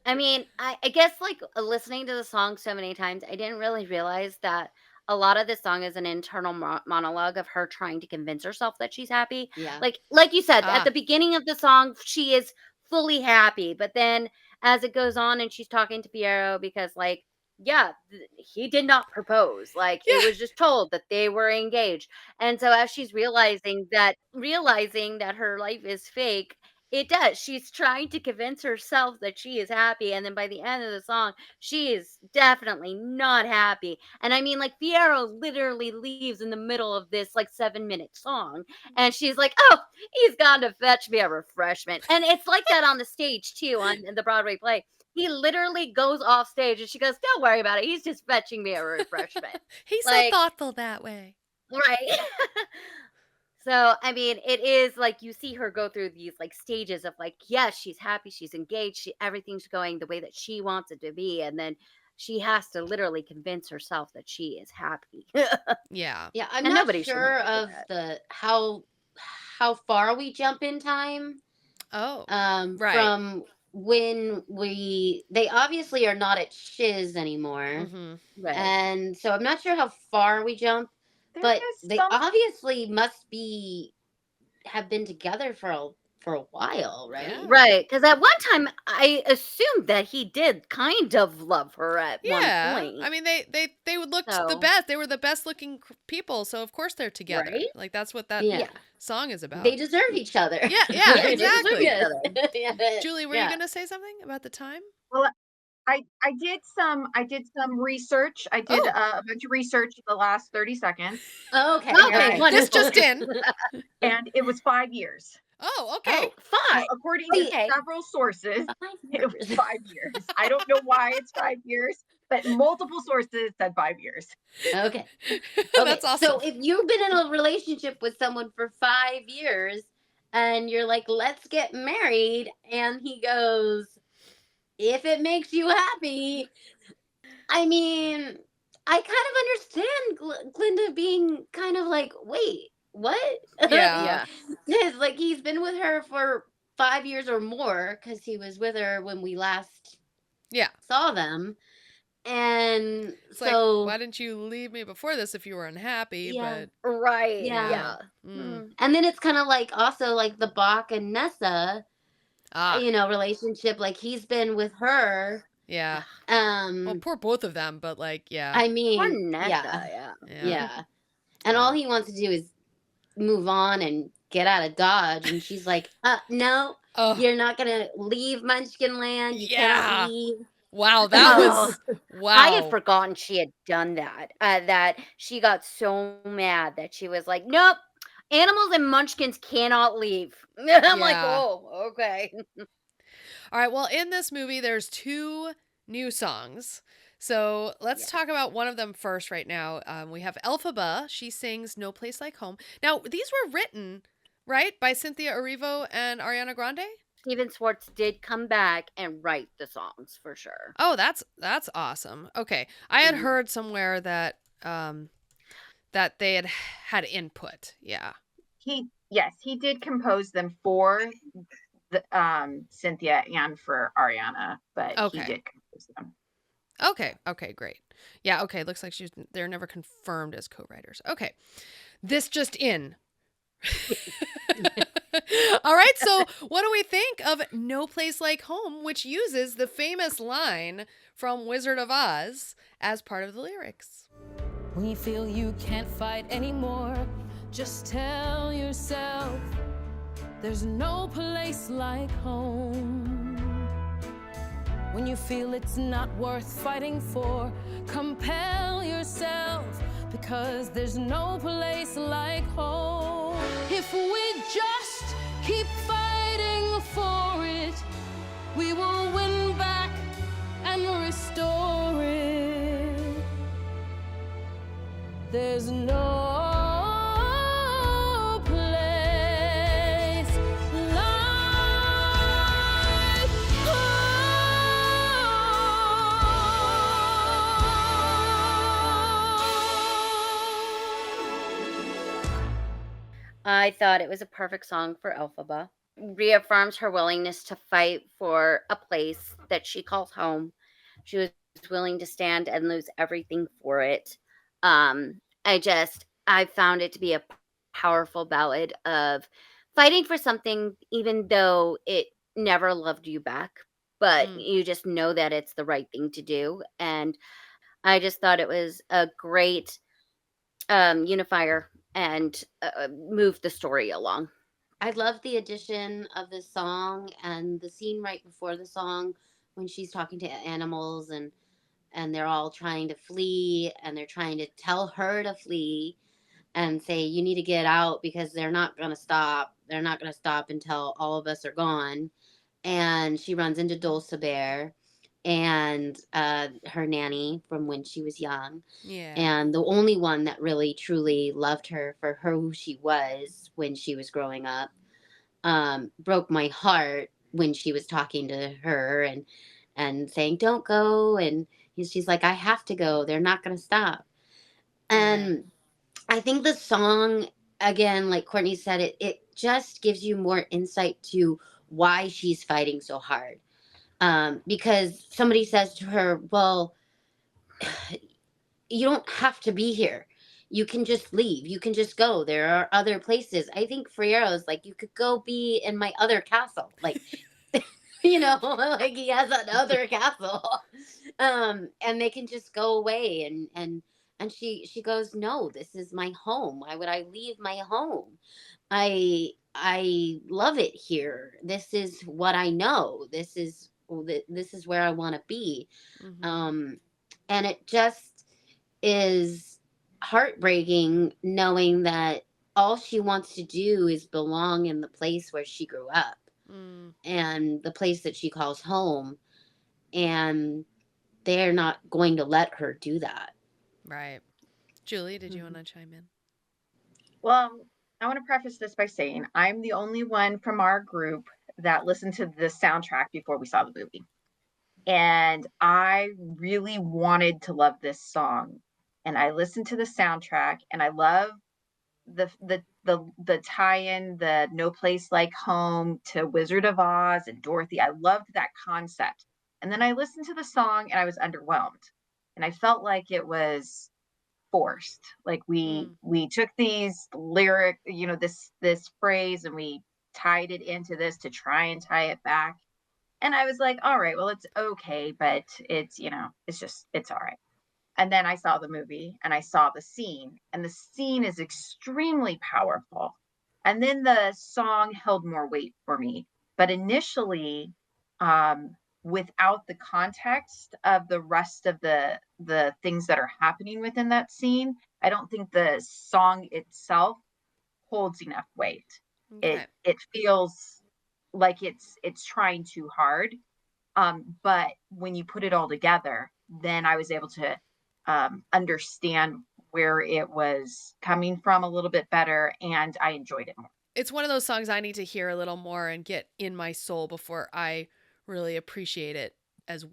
I mean, I guess like listening to the song so many times, I didn't really realize that a lot of this song is an internal monologue of her trying to convince herself that she's happy. Yeah. Like you said, at the beginning of the song, she is fully happy. But then as it goes on and she's talking to Piero, because like, yeah, he did not propose. Like he was just told that they were engaged. And so as she's realizing that her life is fake, it does. She's trying to convince herself that she is happy. And then by the end of the song, she is definitely not happy. And I mean, like, Piero literally leaves in the middle of this, like, 7-minute song. And she's like, oh, he's gone to fetch me a refreshment. And it's like that on the stage, too, on the Broadway play. He literally goes off stage and she goes, don't worry about it. He's just fetching me a refreshment. He's so thoughtful that way. Right. So, I mean, it is like you see her go through these like stages of like, yes, she's happy, she's engaged, everything's going the way that she wants it to be. And then she has to literally convince herself that she is happy. Yeah. Yeah, I'm not sure of how far we jump in time. Oh. Right. From when they obviously are not at Shiz anymore. Right. And so I'm not sure how far we jump. But they obviously must have been together for a while, right? Yeah. Right, because at one time I assumed that he did kind of love her at one point. I mean, they would look the best. They were the best looking people, so of course they're together. Right? Like that's what that song is about. They deserve each other. Yeah, exactly. Julie, were you Yeah. going to say something about the time? Well, I did some research. I did a bunch of research in the last 30 seconds. Oh, okay. Okay, this just in. And it was 5 years. Oh, okay. 5. According to several sources, it was 5 years. I don't know why it's 5 years, but multiple sources said 5 years. Okay. That's awesome. So if you've been in a relationship with someone for 5 years and you're like, let's get married, and he goes, if it makes you happy. I mean, I kind of understand Glinda being kind of like, wait, what? Yeah. Because like he's been with her for 5 years or more, because he was with her when we last saw them. And It's so like, why didn't you leave me before this if you were unhappy? Yeah. But Right. Yeah. Mm. And then it's kind of like also like the Bach and Nessa relationship. Like he's been with her. Yeah. Well, poor both of them, but like, yeah. I mean, Poor Nessa, yeah. And all he wants to do is move on and get out of Dodge. And she's like, no, you're not gonna leave Munchkin Land. You cannot leave. Wow, that was wow. I had forgotten she had done that. That she got so mad that she was like, nope, animals and munchkins cannot leave. I'm like, oh, okay. All right, well, in this movie, there's 2 new songs. So let's talk about one of them first right now. We have Elphaba. She sings No Place Like Home. Now, these were written, right, by Cynthia Erivo and Ariana Grande? Steven Schwartz did come back and write the songs for sure. Oh, that's awesome. Okay. I had heard somewhere that that they had input. Yeah. He did compose them for the Cynthia and for Ariana, but he did compose them. Okay, great. Yeah, okay, looks like they're never confirmed as co-writers. Okay. This just in. All right, so what do we think of No Place Like Home, which uses the famous line from Wizard of Oz as part of the lyrics? When you feel you can't fight anymore, just tell yourself there's no place like home. When you feel it's not worth fighting for, compel yourself, because there's no place like home. If we just keep fighting for it, we will win back and restore it. There's no place like I thought it was a perfect song for Elphaba. Reaffirms her willingness to fight for a place that she calls home. She was willing to stand and lose everything for it. I found it to be a powerful ballad of fighting for something, even though it never loved you back, but you just know that it's the right thing to do. And I just thought it was a great unifier and moved the story along. I love the addition of this song and the scene right before the song when she's talking to animals and they're all trying to flee and they're trying to tell her to flee and say you need to get out because they're not going to stop. They're not going to stop until all of us are gone. And she runs into Dulcibert and her nanny from when she was young. Yeah. And the only one that really truly loved her for her who she was when she was growing up, broke my heart when she was talking to her and saying don't go, and she's like, I have to go, they're not going to stop. And I think the song, again, like Courtney said, it just gives you more insight to why she's fighting so hard. Because somebody says to her, well, you don't have to be here. You can just leave. You can just go. There are other places. I think Friero's like, you could go be in my other castle. Like, you know, like he has another castle. And they can just go away. And she goes, no, this is my home. Why would I leave my home? I love it here. This is what I know. This is where I want to be. Mm-hmm. And it just is heartbreaking knowing that all she wants to do is belong in the place where she grew up and the place that she calls home. And they're not going to let her do that. Right. Julie, did you want to chime in? Well, I want to preface this by saying I'm the only one from our group that listened to the soundtrack before we saw the movie. And I really wanted to love this song. And I listened to the soundtrack and I love the tie-in, the No Place Like Home to Wizard of Oz and Dorothy. I loved that concept. And then I listened to the song and I was underwhelmed. And I felt like it was forced. Like we took these lyric, you know, this phrase and we tied it into this to try and tie it back. And I was like, all right, well, it's okay, but it's, you know, it's all right. And then I saw the movie and I saw the scene, and the scene is extremely powerful. And then the song held more weight for me. But initially, without the context of the rest of the things that are happening within that scene, I don't think the song itself holds enough weight. Okay. It feels like it's trying too hard. But when you put it all together, then I was able to understand where it was coming from a little bit better, and I enjoyed it more. It's one of those songs I need to hear a little more and get in my soul before I really appreciate it as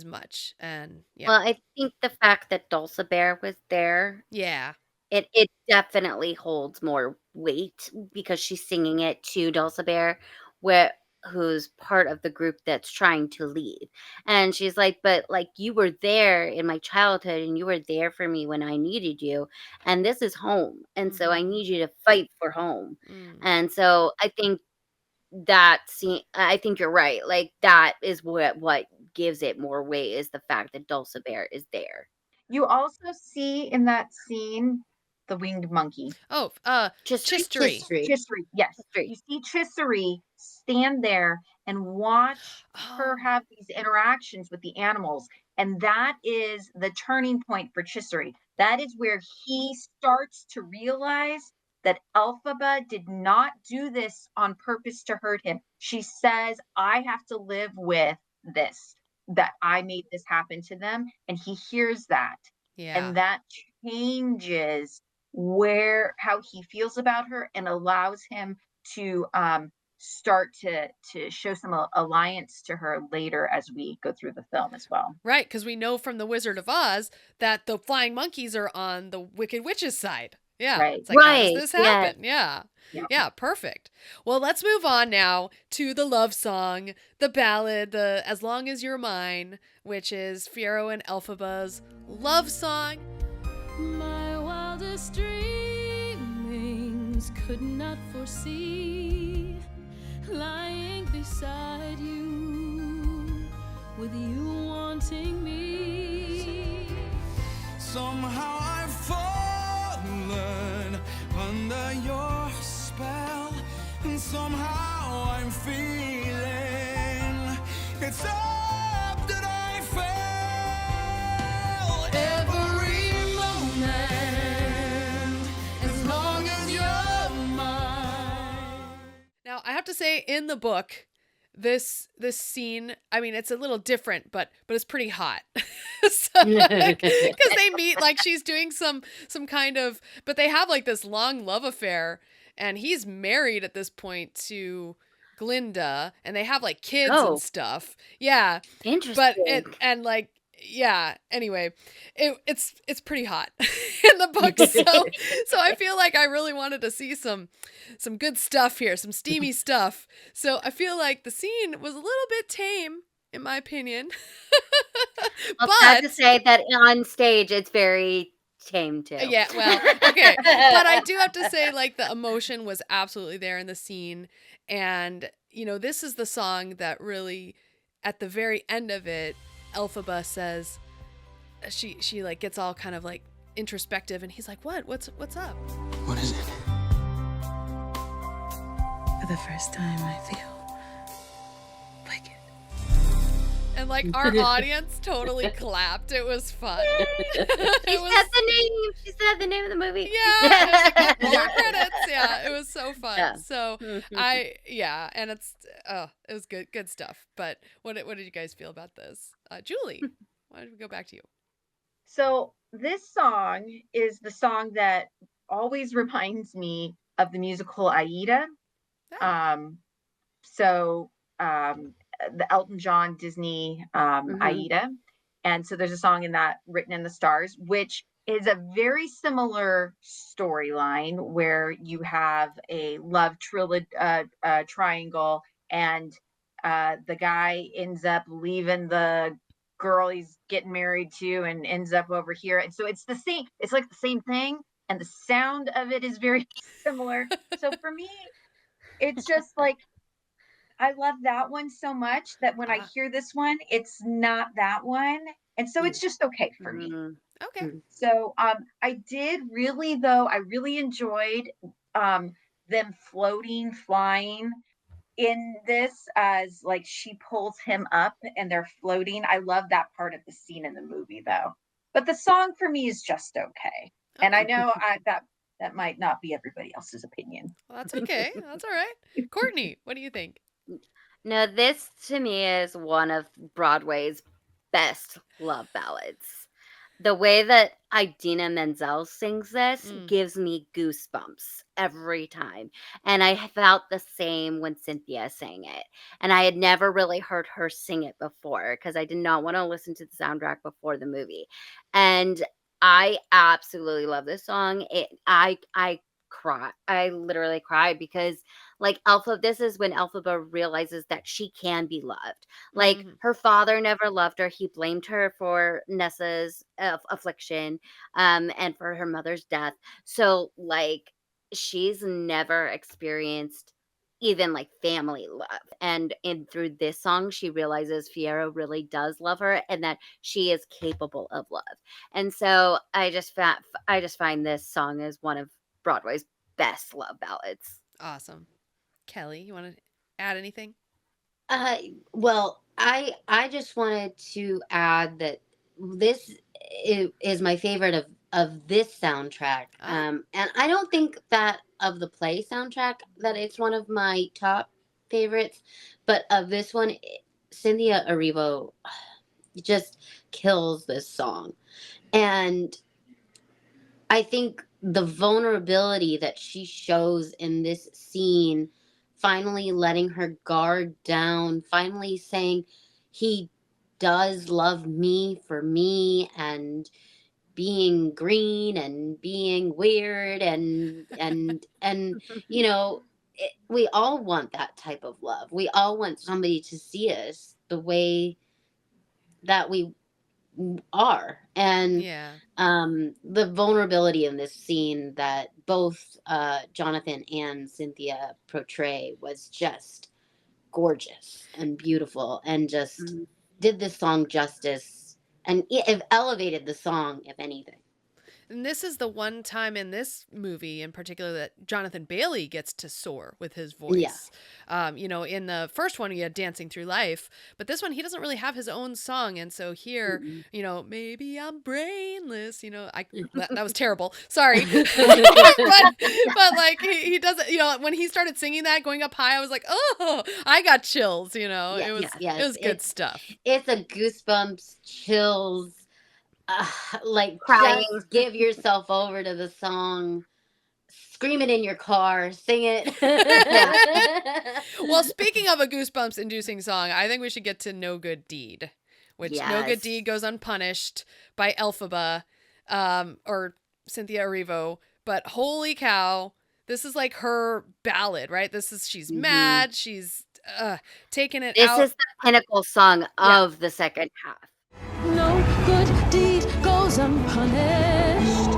much. And yeah. Well, I think the fact that Dulcibert was there, Yeah. it definitely holds more weight because she's singing it to Dulcibert, who's part of the group that's trying to leave. And she's like, but like you were there in my childhood and you were there for me when I needed you. And this is home. And so I need you to fight for home. And so I think I think you're right. Like that is what gives it more weight, is the fact that Dulcibert is there. You also see in that scene the winged monkey. Oh, Chistery. Chistery, yes. You see Chistery stand there and watch her have these interactions with the animals. And that is the turning point for Chistery. That is where he starts to realize that Elphaba did not do this on purpose to hurt him. She says, I have to live with this, that I made this happen to them. And he hears that. Yeah. And that changes how he feels about her and allows him to start to show some alliance to her later as we go through the film as well. Right, because we know from The Wizard of Oz that the flying monkeys are on the Wicked Witch's side. Yeah. Right. It's like, how does this happen? Yeah. Yeah, perfect. Well, let's move on now to the love song, the ballad, the As Long As You're Mine, which is Fiyero and Elphaba's love song. My wildest dreamings could not foresee lying beside you, with you wanting me. Somehow I've fallen under your spell, and somehow I'm feeling it's up that I fell every moment, as long as you're mine. Now, I have to say, in the book, this scene, I mean, it's a little different, but it's pretty hot. Because they meet, like, she's doing some kind of, but they have like this long love affair, and he's married at this point to Glinda, and they have like kids and stuff. Yeah. Interesting. But anyway, it's pretty hot in the book. So I feel like I really wanted to see some good stuff here, some steamy stuff. So I feel like the scene was a little bit tame, in my opinion. But I have to say that on stage it's very tame too. Yeah, well, okay. But I do have to say, like, the emotion was absolutely there in the scene. And, you know, this is the song that really, at the very end of it, Elphaba says, she like gets all kind of like introspective, and he's like, what's up? What is it? For the first time I feel wicked. And like our audience totally clapped. It was fun. She said the name of the movie. Yeah. More credits. Yeah. It was so fun. Yeah. So and it was good stuff. But what did you guys feel about this? Julie, why don't we go back to you? So this song is the song that always reminds me of the musical Aida. The Elton John Disney Aida. And so there's a song in that, Written in the Stars, which is a very similar storyline where you have a love triangle, and the guy ends up leaving the girl he's getting married to and ends up over here. And so it's like the same thing, and the sound of it is very similar. So for me, it's just like, I love that one so much that when I hear this one, it's not that one. And so it's just okay for me. Okay. So I really enjoyed them flying in this, as like she pulls him up and they're floating. I love that part of the scene in the movie though. But the song for me is just okay. And I know that might not be everybody else's opinion. Well, that's okay. That's all right. Courtney, what do you think? No, this to me is one of Broadway's best love ballads. The way that Idina Menzel sings this gives me goosebumps every time. And I felt the same when Cynthia sang it. And I had never really heard her sing it before because I did not want to listen to the soundtrack before the movie. And I absolutely love this song. I cry. I literally cried because this is when Elphaba realizes that she can be loved. Like her father never loved her. He blamed her for Nessa's affliction, and for her mother's death. So she's never experienced even family love. And through this song, she realizes Fiyero really does love her and that she is capable of love. And so I just find this song as one of Broadway's best love ballads. Awesome. Kelly, you want to add anything? Well, I just wanted to add that this is my favorite of this soundtrack. And I don't think that of the play soundtrack that it's one of my top favorites, but of this one, Cynthia Erivo just kills this song. And I think the vulnerability that she shows in this scene, finally letting her guard down, finally saying he does love me for me, and being green and being weird and we all want that type of love. We all want somebody to see us the way that we are. And the vulnerability in this scene that both Jonathan and Cynthia portray was just gorgeous and beautiful, and just did this song justice, and it elevated the song, if anything. And this is the one time in this movie in particular that Jonathan Bailey gets to soar with his voice. Yeah. In the first one, he had Dancing Through Life, but this one, he doesn't really have his own song. And so here, maybe I'm brainless, that was terrible. Sorry. but he doesn't, when he started singing that going up high, I was like, oh, I got chills, it was good stuff. It's a goosebumps, chills, crying. Just give yourself over to the song, scream it in your car, sing it. Well, speaking of a goosebumps inducing song, I think we should get to No Good Deed, which No Good Deed goes unpunished by Elphaba, or Cynthia Erivo, but holy cow, this is her ballad, right? She's mad, she's taking it out. This is the pinnacle song of the second half. No good deed goes unpunished.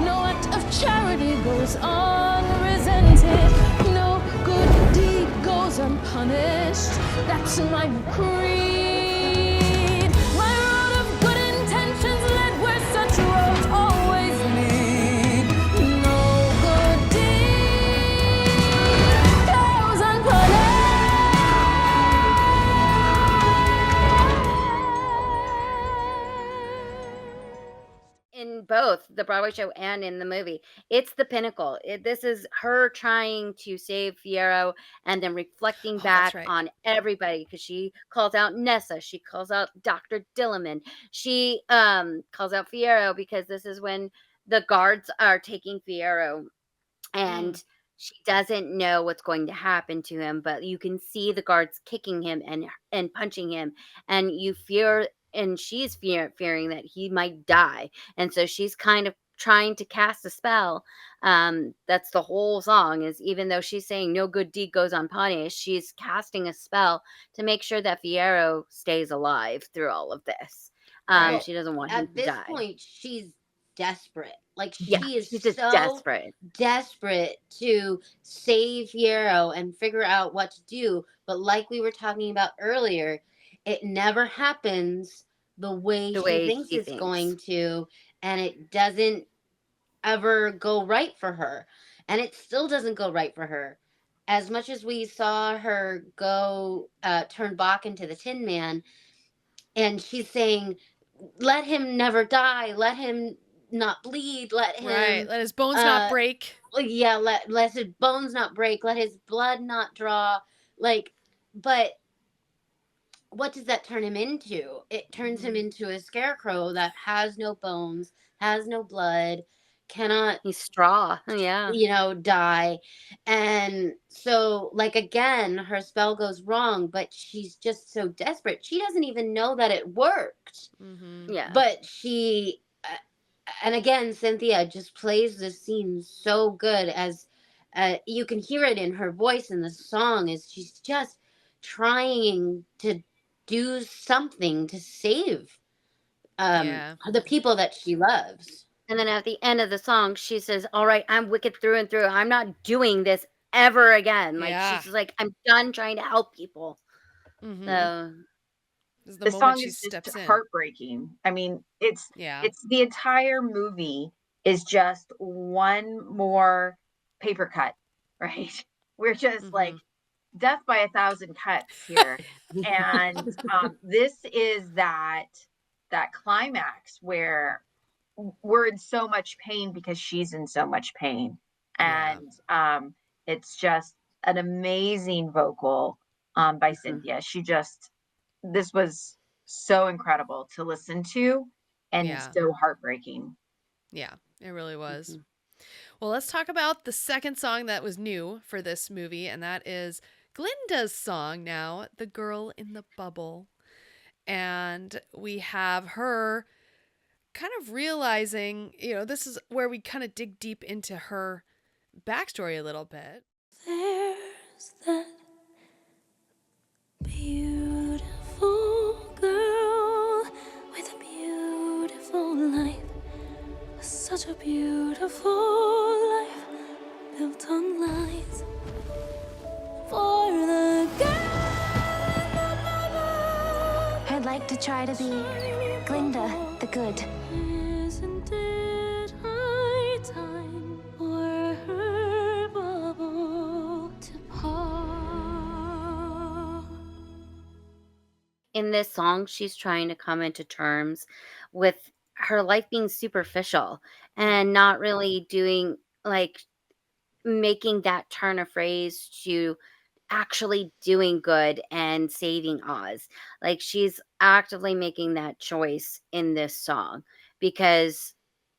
No act of charity goes unresented. No good deed goes unpunished. That's my creed. My road of good intentions led where such roads always lead. No good deed goes unpunished. In both the Broadway show and in the movie, it's the pinnacle. This is her trying to save Fiyero and then reflecting back on everybody, because she calls out Nessa, she calls out Dr. Dilliman, she calls out Fiyero because this is when the guards are taking Fiyero and she doesn't know what's going to happen to him, but you can see the guards kicking him and punching him, and you fear. And she's fearing that he might die. And so she's kind of trying to cast a spell. That's the whole song, is even though she's saying no good deed goes unpunished, she's casting a spell to make sure that Fiyero stays alive through all of this. She doesn't want him to die. At this point, she's desperate. She is she's so just desperate to save Fiyero and figure out what to do. But like we were talking about earlier, it never happens the way she thinks it's going to, and it doesn't ever go right for her. And it still doesn't go right for her. As much as we saw her go turn back into the Tin Man, and she's saying, let him never die, let him not bleed, let him... let his bones not break. Yeah, let his bones not break, let his blood not draw. Like, but what does that turn him into? It turns him into a scarecrow that has no bones, has no blood, cannot, He's straw. Yeah. die. And so, like, again, her spell goes wrong, but she's just so desperate. She doesn't even know that it worked. Yeah. But she, and again, Cynthia just plays this scene so good, as you can hear it in her voice in the song, is she's just trying to do something to save the people that she loves. And then at the end of the song, she says, "All right, I'm wicked through and through. I'm not doing this ever again." Like, Yeah. she's just like, "I'm done trying to help people." So This is The moment song she is just steps in. heartbreaking. I mean, it's the entire movie is just one more paper cut, right? We're just like death by 1,000 cuts here. And this is that climax where we're in so much pain because she's in so much pain. And it's just an amazing vocal by Cynthia. This was so incredible to listen to and so heartbreaking. Yeah, it really was. Well, let's talk about the second song that was new for this movie, and that is Glinda's song now, The Girl in the Bubble. And we have her kind of realizing, this is where we kind of dig deep into her backstory a little bit. There's that beautiful girl with a beautiful life, such a beautiful life built on lies. For the I'd like to try to be Glinda the Good. Isn't it high time for her bubble to pop? in this song, she's trying to come into terms with her life being superficial and not really doing like making that turn of phrase to actually doing good and saving Oz. Like she's actively making that choice in this song because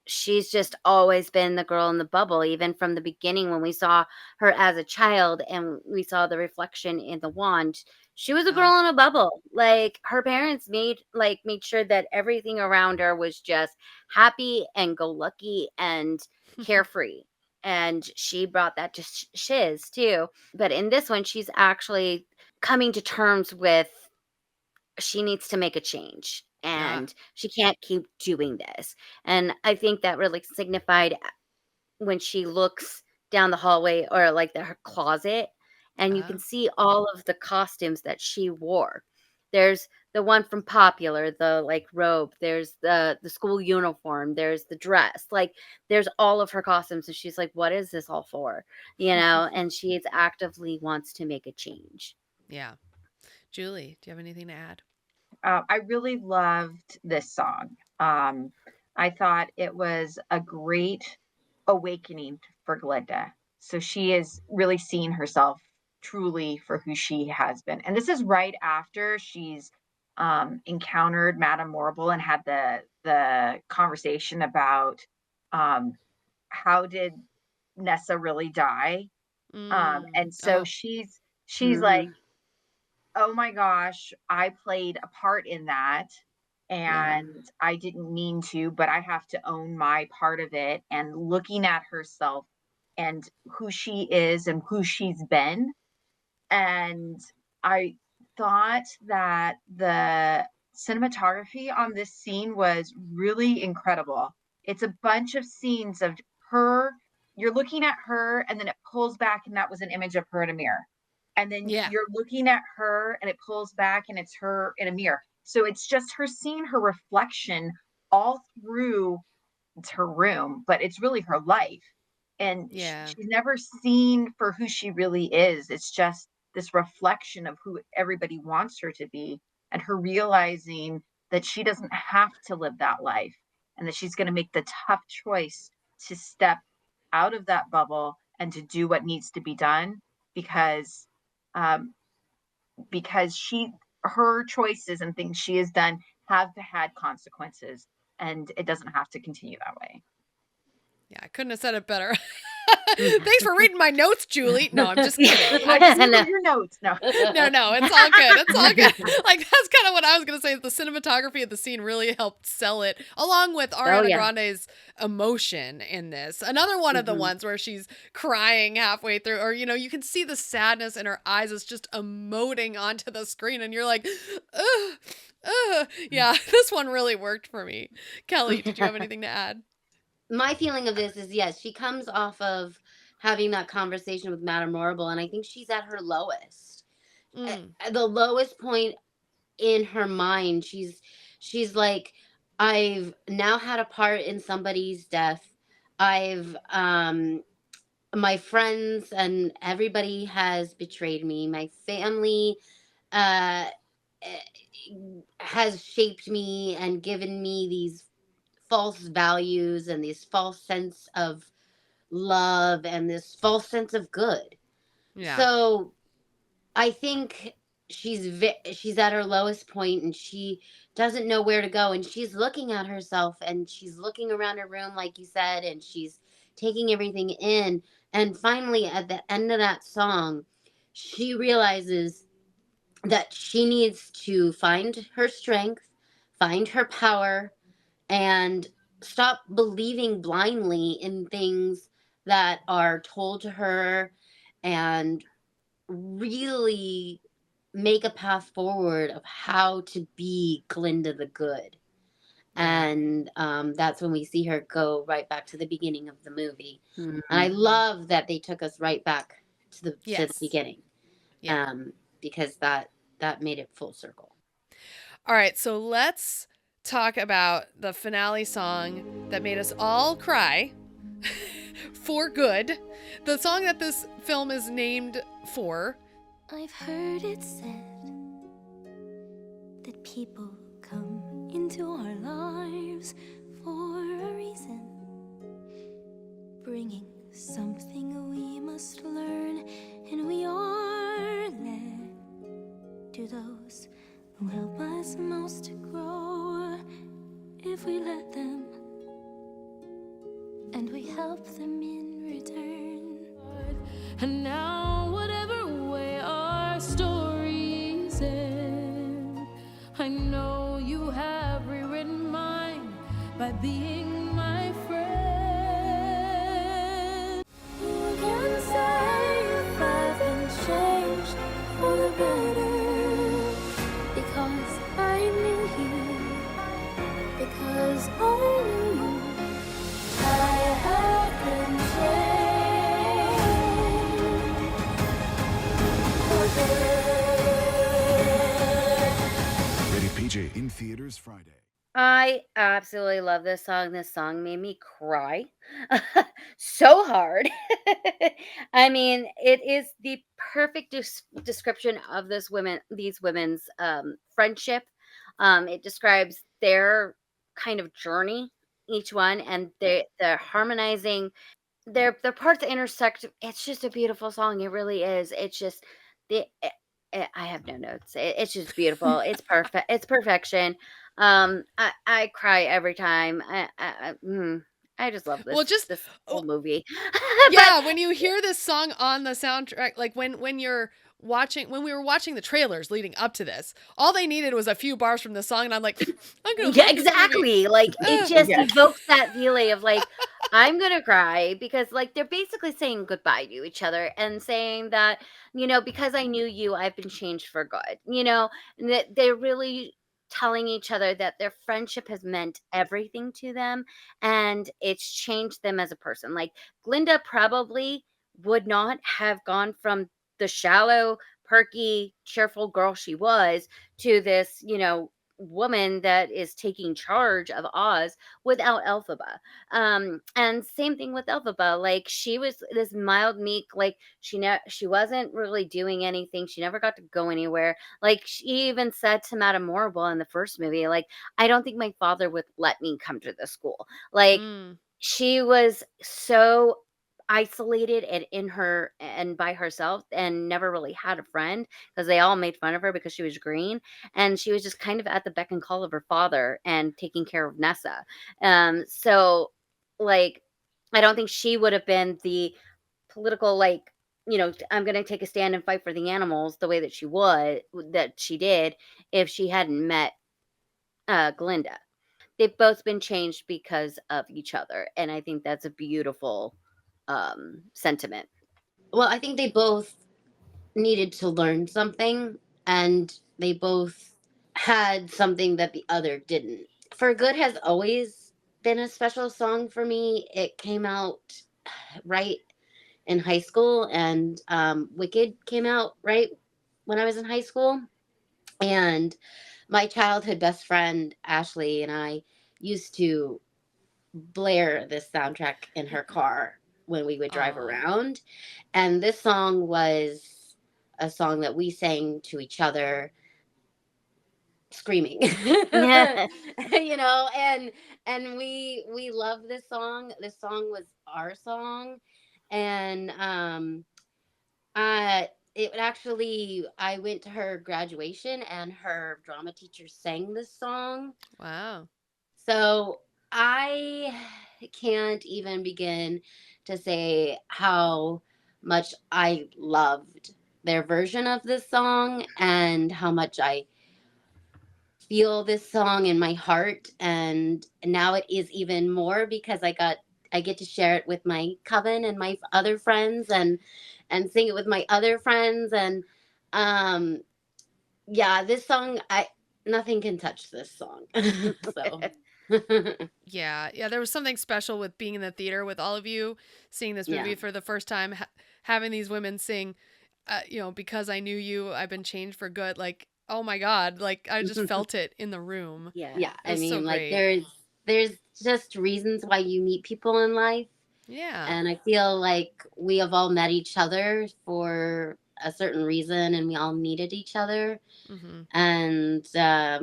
she's just always been the girl in the bubble, even from the beginning when we saw her as a child and we saw the reflection in the wand. She was a girl in a bubble. Like her parents made sure that everything around her was just happy and go lucky and carefree. And she brought that to Shiz too. But in this one, she's actually coming to terms with she needs to make a change and she can't keep doing this. And I think that really signified when she looks down the hallway or like her closet and you can see all of the costumes that she wore. There's the one from Popular, the like robe, there's the school uniform, there's the dress, like there's all of her costumes and she's like, what is this all for? And she's actively wants to make a change. Yeah. Julie, do you have anything to add? I really loved this song. I thought it was a great awakening for Glinda. So she is really seeing herself truly for who she has been. And this is right after she's encountered Madame Morrible and had the conversation about how did Nessa really die. And so she's like, oh my gosh, I played a part in that and I didn't mean to, but I have to own my part of it. And looking at herself and who she is and who she's been. And I thought that the cinematography on this scene was really incredible. It's a bunch of scenes of her. You're looking at her and then it pulls back and that was an image of her in a mirror. And then you're looking at her and it pulls back and it's her in a mirror. So it's just her seeing her reflection all through. It's her room, but it's really her life. And she's never seen for who she really is. It's just this reflection of who everybody wants her to be and her realizing that she doesn't have to live that life and that she's going to make the tough choice to step out of that bubble and to do what needs to be done because because her choices and things she has done have had consequences, and it doesn't have to continue that way. Yeah, I couldn't have said it better. Thanks for reading my notes, Julie. No, I'm just kidding. I just read your notes. No, no, it's all good. It's all good. Like, that's kind of what I was going to say. The cinematography of the scene really helped sell it, along with Ariana Grande's emotion in this. Another one of the ones where she's crying halfway through, or, you can see the sadness in her eyes is just emoting onto the screen, and you're like, ugh. Yeah, this one really worked for me. Kelly, did you have anything to add? My feeling of this is, yes, she comes off of having that conversation with Madame Morrible, and I think she's at her lowest. At the lowest point in her mind. She's like, I've now had a part in somebody's death. I've my friends and everybody has betrayed me. My family has shaped me and given me these false values and this false sense of love and this false sense of good. Yeah. So I think she's at her lowest point, and she doesn't know where to go, and she's looking at herself, and she's looking around her room, like you said, and she's taking everything in. And finally, at the end of that song, she realizes that she needs to find her strength, find her power, and stop believing blindly in things that are told to her, and really make a path forward of how to be Glinda the Good. And that's when we see her go right back to the beginning of the movie. And I love that they took us right back to the beginning. Because that made it full circle. All right, so let's talk about the finale song that made us all cry for good. The song that this film is named for. I've heard it said that people come into our lives for a reason, bringing something we must learn, and we are led to those who help us most to grow if we let them, and we help them in return. And now whatever way our stories end, I know you have rewritten mine by being my friend. Who can say if I've been changed for the better? Because I knew you, because I knew you, I have been changed. Rated PG in theaters Friday. I absolutely love this song. This song made me cry so hard. I mean, it is the perfect description of these women's friendship. It describes their kind of journey, each one, and they're harmonizing. Their parts intersect. It's just a beautiful song. It really is. It's just I have no notes. It's just beautiful. It's perfect. It's perfection. I cry every time. I just love this. Well, just this whole movie. Yeah, when you hear this song on the soundtrack, like when we were watching the trailers leading up to this, all they needed was a few bars from the song, and I'm like, I'm gonna exactly. Like it just evokes that feeling of like I'm gonna cry, because like they're basically saying goodbye to each other and saying that, because I knew you, I've been changed for good. And that they're really telling each other that their friendship has meant everything to them, and it's changed them as a person. Like Glinda probably would not have gone from the shallow, perky, cheerful girl she was to this, woman that is taking charge of Oz without Elphaba. And same thing with Elphaba. Like she was this mild, meek, like she wasn't really doing anything. She never got to go anywhere. Like she even said to Madame Morrible in the first movie, like, I don't think my father would let me come to the school. Like she was so isolated and in her and by herself and never really had a friend because they all made fun of her because she was green, and she was just kind of at the beck and call of her father and taking care of Nessa. So like I don't think she would have been the political, like, I'm going to take a stand and fight for the animals the way that she did if she hadn't met Glinda. They've both been changed because of each other, and I think that's a beautiful sentiment. Well, I think they both needed to learn something, and they both had something that the other didn't. For Good has always been a special song for me. It came out right in high school, and Wicked came out right when I was in high school. And my childhood best friend, Ashley, and I used to blare this soundtrack in her car when we would drive around. And this song was a song that we sang to each other screaming. Yeah. And we love this song. This song was our song. And it actually, I went to her graduation and her drama teacher sang this song. Wow. So I can't even begin to say how much I loved their version of this song and how much I feel this song in my heart. And now it is even more because I get to share it with my coven and my other friends and sing it with my other friends. And yeah, this song, nothing can touch this song. So Yeah, there was something special with being in the theater with all of you, seeing this movie Yeah. for the first time, having these women sing, because I knew you, I've been changed for good. Like, oh my God, like I just felt it in the room. Yeah. Yeah, It I was mean, so like great. there's just reasons why you meet people in life, Yeah. and I feel like we have all met each other for a certain reason, and we all needed each other. Mm-hmm. And yeah,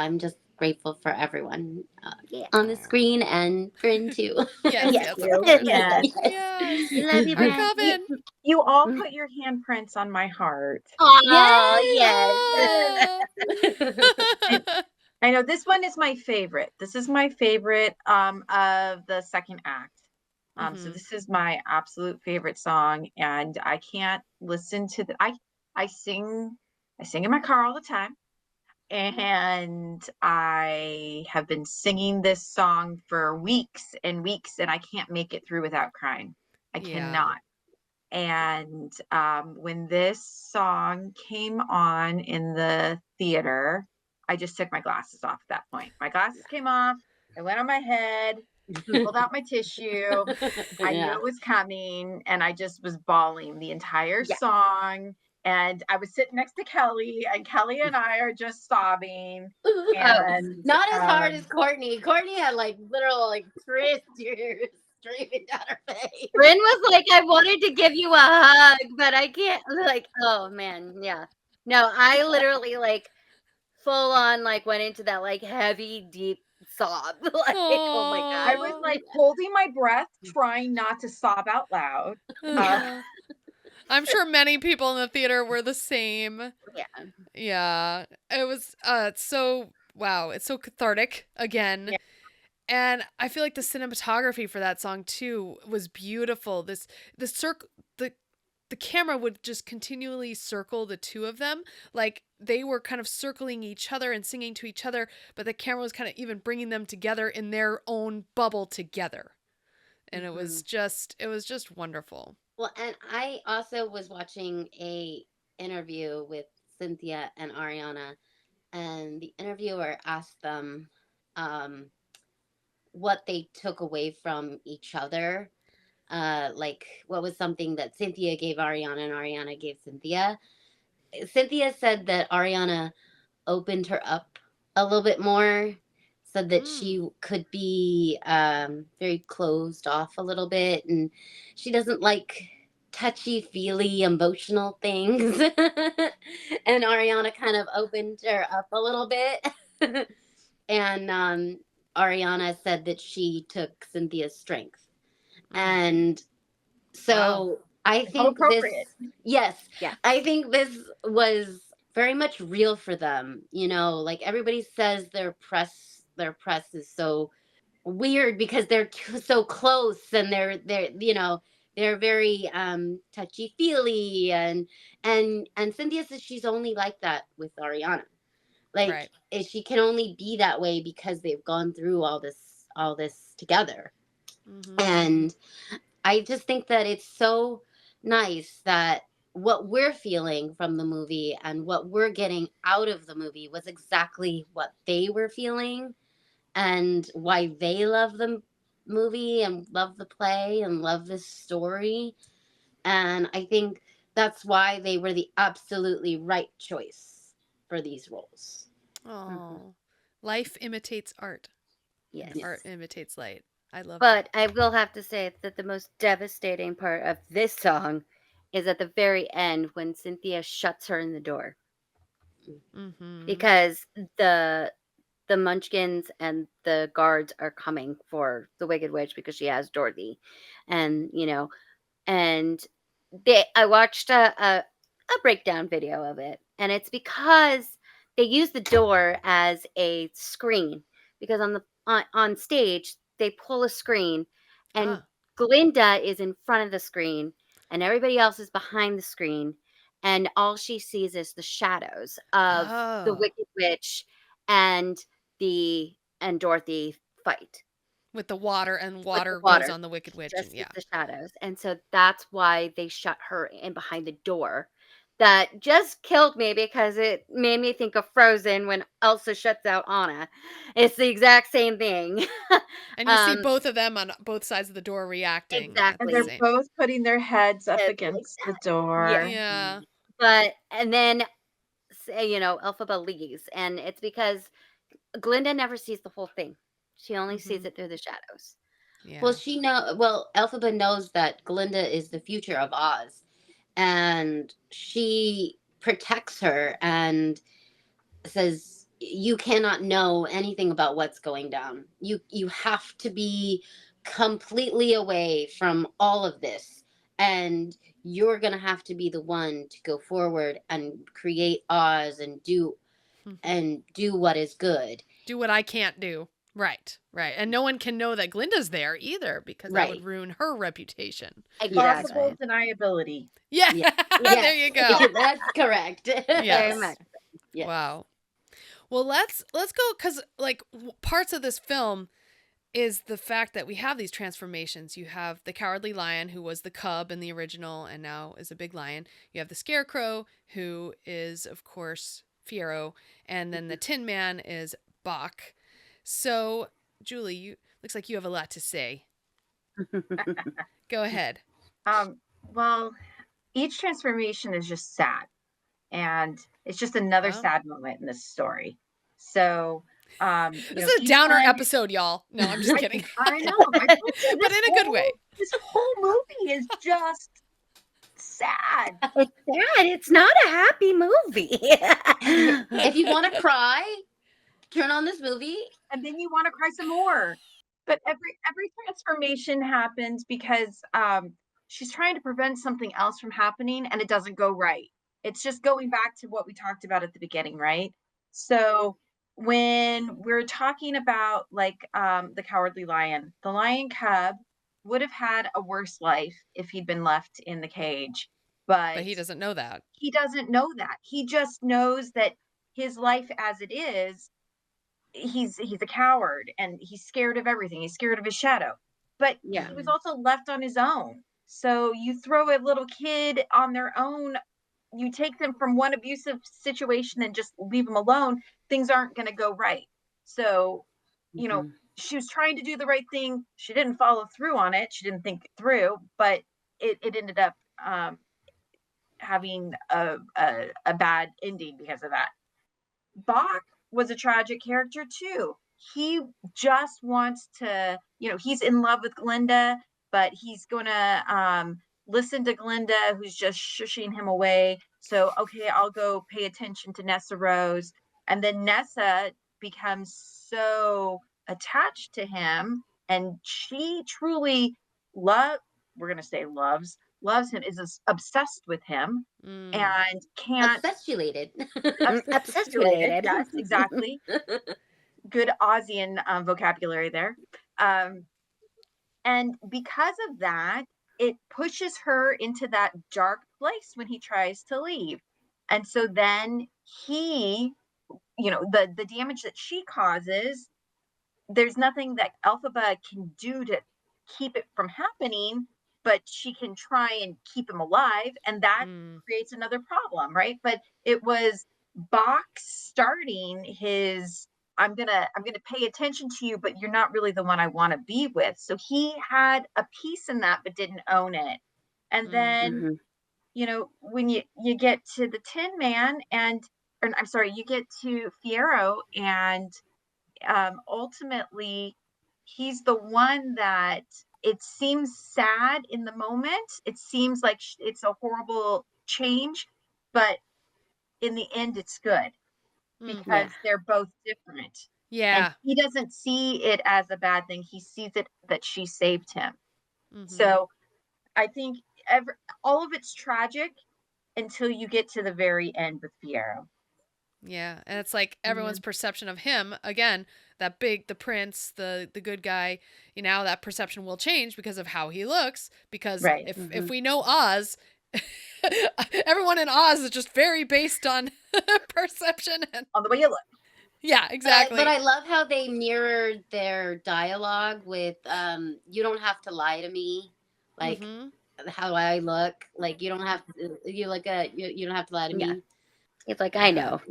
I'm just grateful for everyone Yeah. on the screen and Bryn too. Yes, Thank yes, of you. course. Yes. Yes. We love you, Our Brent. coven. You all put your handprints on my heart. Oh, yes. I know this one is my favorite. This is my favorite of the second act. So this is my absolute favorite song, and I can't listen to I sing in my car all the time, and I have been singing this song for weeks and weeks, and I can't make it through without crying. I cannot. And when this song came on in the theater, I just took my glasses off at that point. My glasses came off. I went on my head, pulled out my tissue. I knew Yeah. it was coming, and I just was bawling the entire Yeah. song. And I was sitting next to Kelly, and Kelly and I are just sobbing. And Not as hard as Courtney. Courtney had like literal like tears streaming down her face. Bryn was like, I wanted to give you a hug, but I can't. Like, oh man, yeah. No, I literally like full on like went into that like heavy, deep sob. Like, oh my God. I was like holding my breath, trying not to sob out loud. I'm sure many people in the theater were the same. Yeah. Yeah. It was so wow, it's so cathartic again. Yeah. And I feel like the cinematography for that song too was beautiful. The camera would just continually circle the two of them. Like they were kind of circling each other and singing to each other, but the camera was kind of even bringing them together in their own bubble together. And it was just wonderful. Well, and I also was watching a interview with Cynthia and Ariana, and the interviewer asked them what they took away from each other. Like what was something that Cynthia gave Ariana and Ariana gave Cynthia. Cynthia said that Ariana opened her up a little bit more, so that she could be very closed off a little bit, and she doesn't like touchy-feely emotional things. And Ariana kind of opened her up a little bit. And Ariana said that she took Cynthia's strength. And so I How think appropriate. yes, Yeah. I think this was very much real for them. You know, like everybody says their press is so weird because they're so close and they're they're very touchy feely and Cynthia says she's only like that with Ariana. Like Right. she can only be that way because they've gone through all this together. And I just think that it's so nice that what we're feeling from the movie and what we're getting out of the movie was exactly what they were feeling and why they love the movie and love the play and love this story. And I think that's why they were the absolutely right choice for these roles. Oh, life imitates art. Yes. And art imitates light. I love But that. I will have to say that the most devastating part of this song is at the very end when Cynthia shuts her in the door. Because the Munchkins and the guards are coming for the Wicked Witch because she has Dorothy. And, and I watched a breakdown video of it, and it's because they use the door as a screen because on stage they pull a screen and Glinda is in front of the screen and everybody else is behind the screen, and all she sees is the shadows of the Wicked Witch and Dorothy fight With the water, and water water, goes on the Wicked Witch. just And yeah. the shadows. And so that's why they shut her in behind the door. That just killed me because it made me think of Frozen when Elsa shuts out Anna. It's the exact same thing. And you see both of them on both sides of the door reacting. Exactly. And they're both putting their heads up against the door. Yeah. And then, Elphaba leaves. And it's because Glinda never sees the whole thing. She only sees it through the shadows. Yeah. Well, Elphaba knows that Glinda is the future of Oz, and she protects her and says you cannot know anything about what's going down. You have to be completely away from all of this, and you're going to have to be the one to go forward and create Oz and do what is good. Do what I can't do. Right. And no one can know that Glinda's there either because that would ruin her reputation. Possible deniability. Yeah. There you go. Yeah, that's correct. Yes. Very much. Yes. Wow. Well, let's go, because parts of this film is the fact that we have these transformations. You have the Cowardly Lion, who was the cub in the original and now is a big lion. You have the Scarecrow, who is, of course, Fiero. And then the Tin Man is Bach. So, Julie, looks like you have a lot to say. Go ahead. Well, each transformation is just sad. And it's just another sad moment in this story. So, this is a downer episode, y'all. No, I'm just kidding. I know. But in a good way. This whole movie is just sad. It's sad. It's not a happy movie. If you want to cry, turn on this movie. And then you want to cry some more. But every transformation happens because she's trying to prevent something else from happening and it doesn't go right. It's just going back to what we talked about at the beginning, right? So when we're talking about the Cowardly Lion, the lion cub would have had a worse life if he'd been left in the cage. But he doesn't know that. He doesn't know that. He just knows that his life as it is, he's a coward and he's scared of everything. He's scared of his shadow. But he was also left on his own. So you throw a little kid on their own, you take them from one abusive situation and just leave them alone, things aren't going to go right. So, she was trying to do the right thing. She didn't follow through on it. She didn't think it through, but it ended up having a bad ending because of that. Bach was a tragic character too. He just wants to, he's in love with Glinda, but he's going to listen to Glinda, who's just shushing him away. So, okay, I'll go pay attention to Nessa Rose. And then Nessa becomes so attached to him, and she truly we're going to say loves him, is obsessed with him, and can't. Obsessulated. Obsessulated. Yes, exactly. Good Aussian vocabulary there. And because of that, it pushes her into that dark place when he tries to leave. And so then he, the damage that she causes, there's nothing that Elphaba can do to keep it from happening, but she can try and keep him alive, and that creates another problem, right? But it was Bach starting his, I'm gonna pay attention to you, but you're not really the one I want to be with. So he had a piece in that, but didn't own it. And then, when you get to the Tin Man, you get to Fiyero, and ultimately he's the one that it seems sad in the moment. It seems like it's a horrible change, but in the end it's good because they're both different. Yeah. And he doesn't see it as a bad thing. He sees it that she saved him. So I think all of it's tragic until you get to the very end with Fiyero. Yeah, and it's like everyone's perception of him, again, the prince, the good guy, that perception will change because of how he looks, because if we know Oz, everyone in Oz is just very based on perception and on the way you look. Yeah, exactly. But I love how they mirrored their dialogue with you don't have to lie to me, like how I look, like you don't have to, you don't have to lie to me. It's like, I know.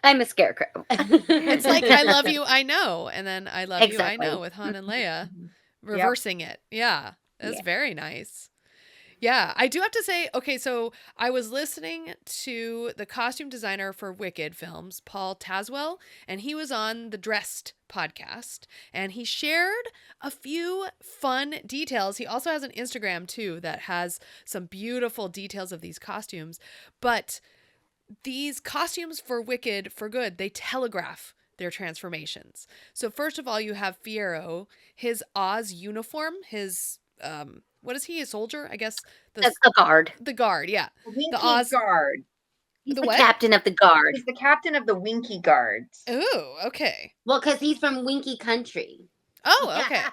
I'm a scarecrow. It's like, I love you, I know. And then I love you, I know with Han and Leia. Reversing it. Yeah. That's very nice. Yeah. I do have to say, okay, so I was listening to the costume designer for Wicked films, Paul Tazwell, and he was on the Dressed podcast, and he shared a few fun details. He also has an Instagram too that has some beautiful details of these costumes, but these costumes for Wicked for Good, they telegraph their transformations. So first of all, you have Fiyero, his Oz uniform, his what is he, a soldier? I guess a guard. The guard, yeah. The Oz guard. He's the captain of the guard. He's the captain of the Winky Guards. Ooh, okay. Well, because he's from Winky Country. Oh, okay.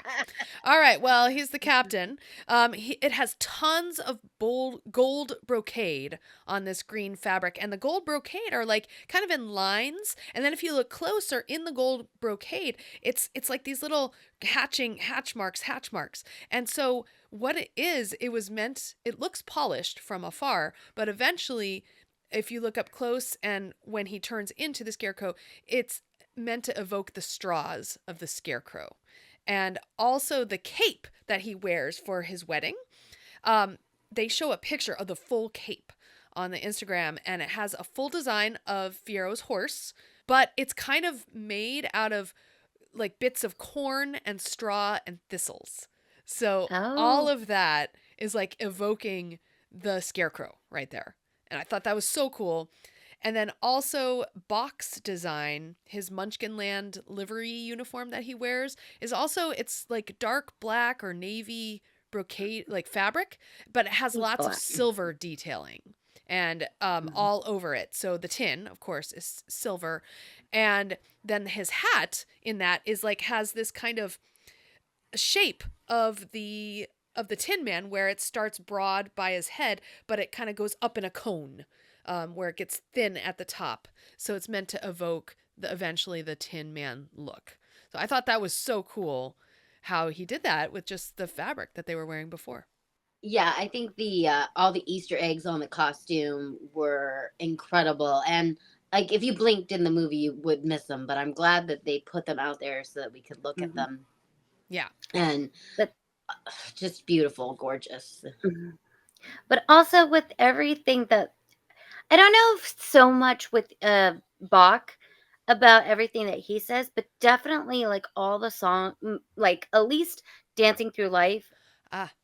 All right. Well, he's the captain. It has tons of gold brocade on this green fabric, and the gold brocade are like kind of in lines. And then if you look closer in the gold brocade, it's like these little hatch marks. And so what it is, it looks polished from afar, but eventually, if you look up close and when he turns into the Scarecrow, it's meant to evoke the straws of the Scarecrow. And also the cape that he wears for his wedding. They show a picture of the full cape on the Instagram, and it has a full design of Fiyero's horse, but it's kind of made out of like bits of corn and straw and thistles. So all of that is like evoking the Scarecrow right there. And I thought that was so cool. And then also Bach's design, his Munchkinland livery uniform that he wears is also, it's like dark black or navy brocade, like fabric, but it has lots of silver detailing and all over it. So the tin, of course, is silver. And then his hat in that is like, has this kind of shape of the Tin Man, where it starts broad by his head, but it kind of goes up in a cone. Where it gets thin at the top. So it's meant to evoke eventually the Tin Man look. So I thought that was so cool how he did that with just the fabric that they were wearing before. Yeah, I think all the Easter eggs on the costume were incredible. And like if you blinked in the movie, you would miss them. But I'm glad that they put them out there so that we could look at them. Yeah. And just beautiful, gorgeous. But also with everything that, I don't know so much with Bach about everything that he says, but definitely like all the song, like at least Dancing Through Life,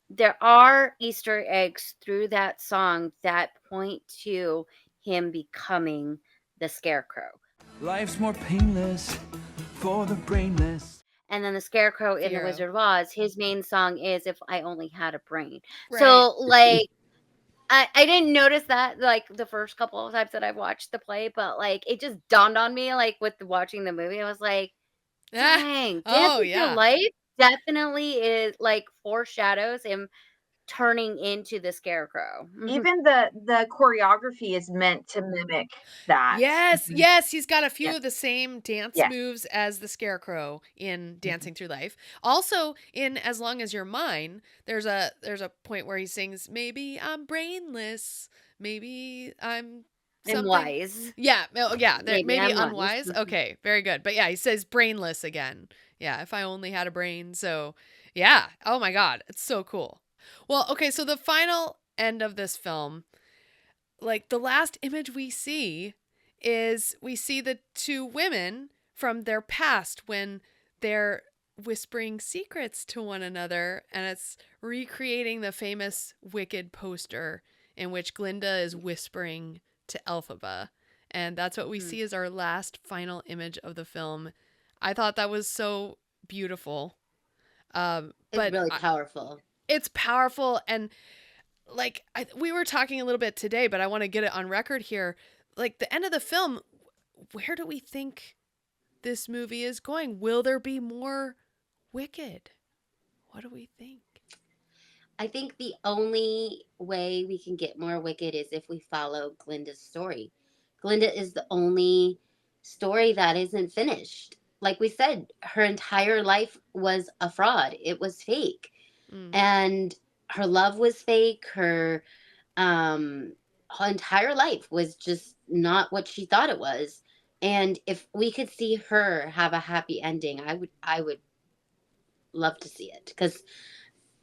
there are Easter eggs through that song that point to him becoming the Scarecrow. Life's more painless for the brainless. And then the Scarecrow in The Figaro. Wizard of Oz, his main song is If I Only Had a Brain. Right. So, like, I didn't notice that, like, the first couple of times that I watched the play, but, like, it just dawned on me, like, with watching the movie. I was like, dang, Oh, Dancing Through yeah. Life definitely is, like, foreshadows him turning into the Scarecrow. Even the choreography is meant to mimic that. Yes, yes, he's got a few Yeah. of the same dance Yeah. moves as the Scarecrow in Dancing Through Life. Also, in As Long as You're Mine, there's a point where he sings, "Maybe I'm brainless, maybe I'm And something." wise. Yeah, yeah, Maybe maybe I'm unwise. wise. Okay, very good. But yeah, he says brainless again. Yeah, if I only had a brain. So, yeah. Oh my God, it's so cool. Well, okay, so the final end of this film, like the last image we see is we see the two women from their past when they're whispering secrets to one another, and it's recreating the famous Wicked poster in which Glinda is whispering to Elphaba, and that's what we see as our last final image of the film. I thought that was so beautiful. It's But really powerful. It's powerful, and like we were talking a little bit today, but I want to get it on record here. Like the end of the film, where do we think this movie is going? Will there be more Wicked? What do we think? I think the only way we can get more Wicked is if we follow Glinda's story. Glinda is the only story that isn't finished. Like we said, her entire life was a fraud. It was fake. And her love was fake. Her entire life was just not what she thought it was. And if we could see her have a happy ending, I would love to see it, because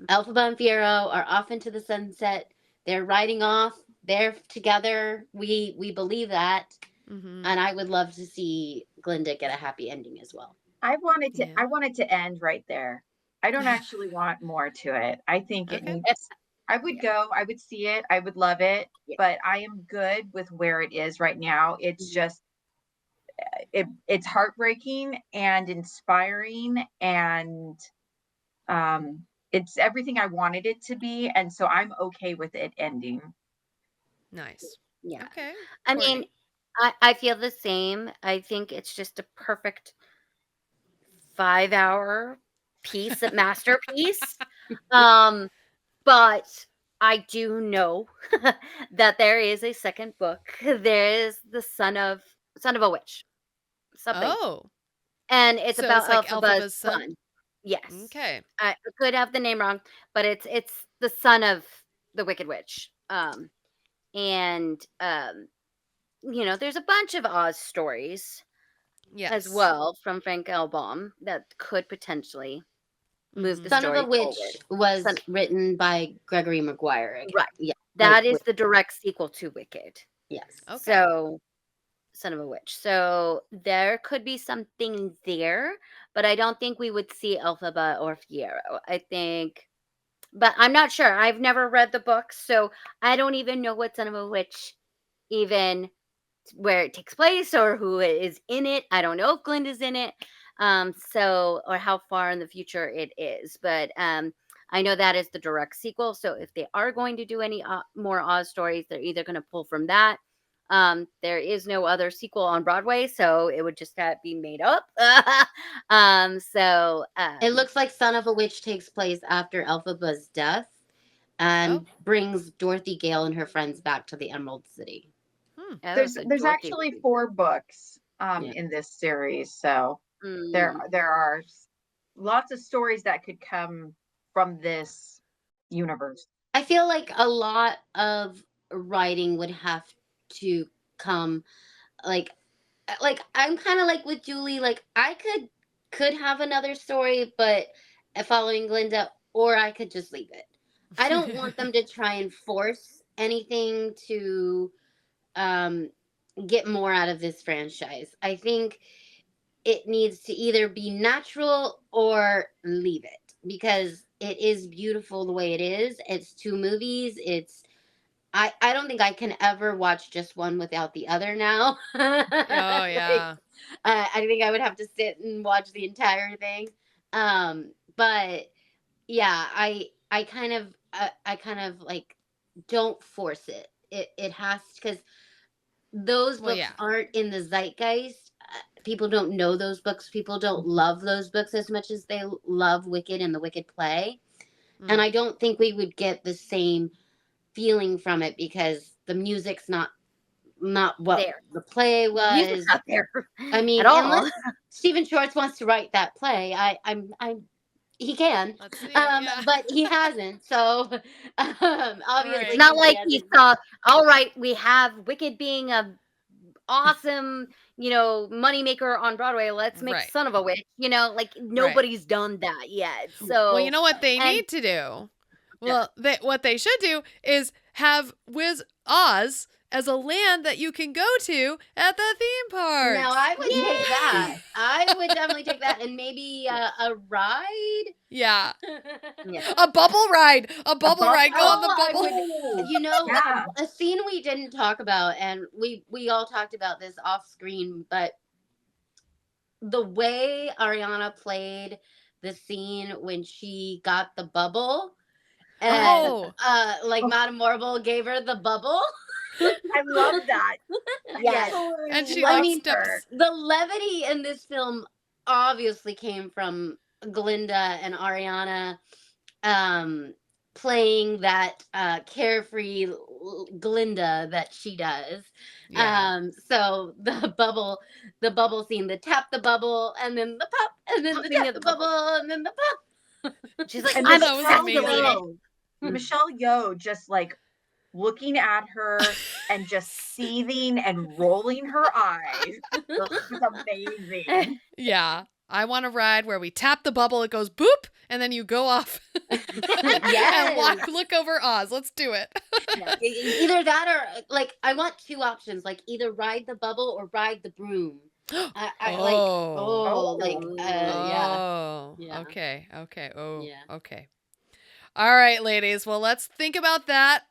Elphaba and Figaro are off into the sunset. They're riding off. They're together. We believe that, and I would love to see Glinda get a happy ending as well. I wanted to end right there. I don't actually want more to it. I think it needs. I would go. I would see it. I would love it. But I am good with where it is right now. It's just it's heartbreaking and inspiring, and it's everything I wanted it to be, and so I'm okay with it ending. Nice. Yeah. Okay. I mean, I feel the same. I think it's just a perfect 5-hour piece, a masterpiece. But I do know that there is a second book. There is the son of a witch. Something. Oh. And it's So about it's like Elphaba's Elphaba's son? Yes. Okay. I could have the name wrong, but it's the son of the Wicked Witch. And you know, there's a bunch of Oz stories as well from Frank L. Baum that could potentially move the Son story of a Witch forward. was written by Gregory Maguire. Right. Yeah. That is the direct sequel to Wicked. Yes. Okay. So, Son of a Witch. So there could be something there, but I don't think we would see Elphaba or Figaro. I think, but I'm not sure. I've never read the book, so I don't even know what Son of a Witch, even where it takes place or who is in it. I don't know if Glinda's in it, so or how far in the future it is. But I know that is the direct sequel. So if they are going to do any more Oz stories, they're either going to pull from that. There is no other sequel on Broadway, so it would just be made up. It looks like Son of a Witch takes place after Elphaba's death and brings Dorothy Gale and her friends back to the Emerald City. There's actually 4 books in this series, so there are lots of stories that could come from this universe. I feel like a lot of writing would have to come, like I'm kind of like with Julie, like I could have another story, but following Glinda, or I could just leave it. I don't want them to try and force anything to get more out of this franchise. I think it needs to either be natural or leave it, because it is beautiful the way it is. It's 2 movies. I don't think I can ever watch just one without the other now. Oh yeah. I think I would have to sit and watch the entire thing. But yeah, I kind of like don't force it. It has, because those books aren't in the zeitgeist. People don't know those books. People don't love those books as much as they love Wicked and the Wicked play. And I don't think we would get the same feeling from it, because the music's not what there. the play The music's was. not there I mean, at all. unless Stephen Schwartz wants to write that play, he can, but he hasn't. So obviously, It's not like he he saw, all right, we have Wicked being a awesome, moneymaker on Broadway. Let's make Son of a Witch. Like nobody's done that yet. So well, you know what they need to do? Well, what they should do is have Wiz Oz as a land that you can go to at the theme park. Now, I would take that. I would definitely take that, and maybe a ride. Yeah. A bubble ride. A bubble ride. Go on the bubble. A scene we didn't talk about, and we all talked about this off screen, but the way Ariana played the scene when she got the bubble, and Madame Marble gave her the bubble. I love that. Yes. And she steps. The levity in this film obviously came from Glinda and Ariana playing that carefree Glinda that she does. So the bubble scene, the tap the bubble, and then the pop, and then the tap the bubble, and then the pop. She's like, and I'm Michelle Yeoh just like looking at her and just seething and rolling her eyes. It's amazing. Yeah. I want a ride where we tap the bubble, it goes boop, and then you go off and look over Oz. Let's do it. Either that or, like, I want two options, like either ride the bubble or ride the broom. Yeah. Okay. Okay. All right, ladies. Well, let's think about that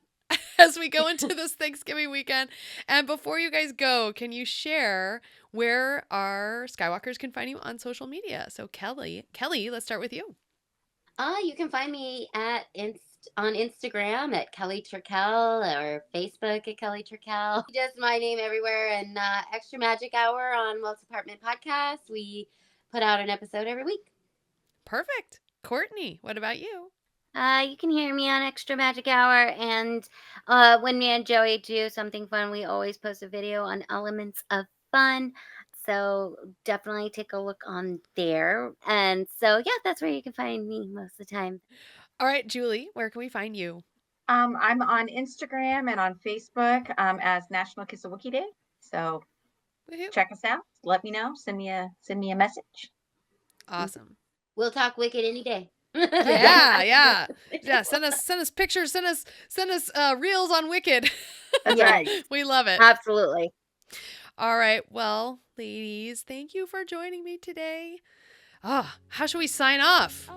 as we go into this Thanksgiving weekend. And before you guys go, can you share where our Skywalkers can find you on social media? So Kelly, let's start with you. You can find me on Instagram at Kelly Turckel, or Facebook at Kelly Turckel. Just my name everywhere. And Extra Magic Hour on Wells Apartment Podcast. We put out an episode every week. Perfect. Courtney, what about you? You can hear me on Extra Magic Hour, and when me and Joey do something fun, we always post a video on Elements of Fun. So definitely take a look on there. And so, yeah, that's where you can find me most of the time. All right, Julie, where can we find you? I'm on Instagram and on Facebook as National Kiss a Wookiee Day. So check us out. Let me know. Send me a message. Awesome. We'll talk Wicked any day. Yeah. Send us pictures. Send us reels on Wicked. That's right. We love it. Absolutely. All right. Well, ladies, thank you for joining me today. How should we sign off?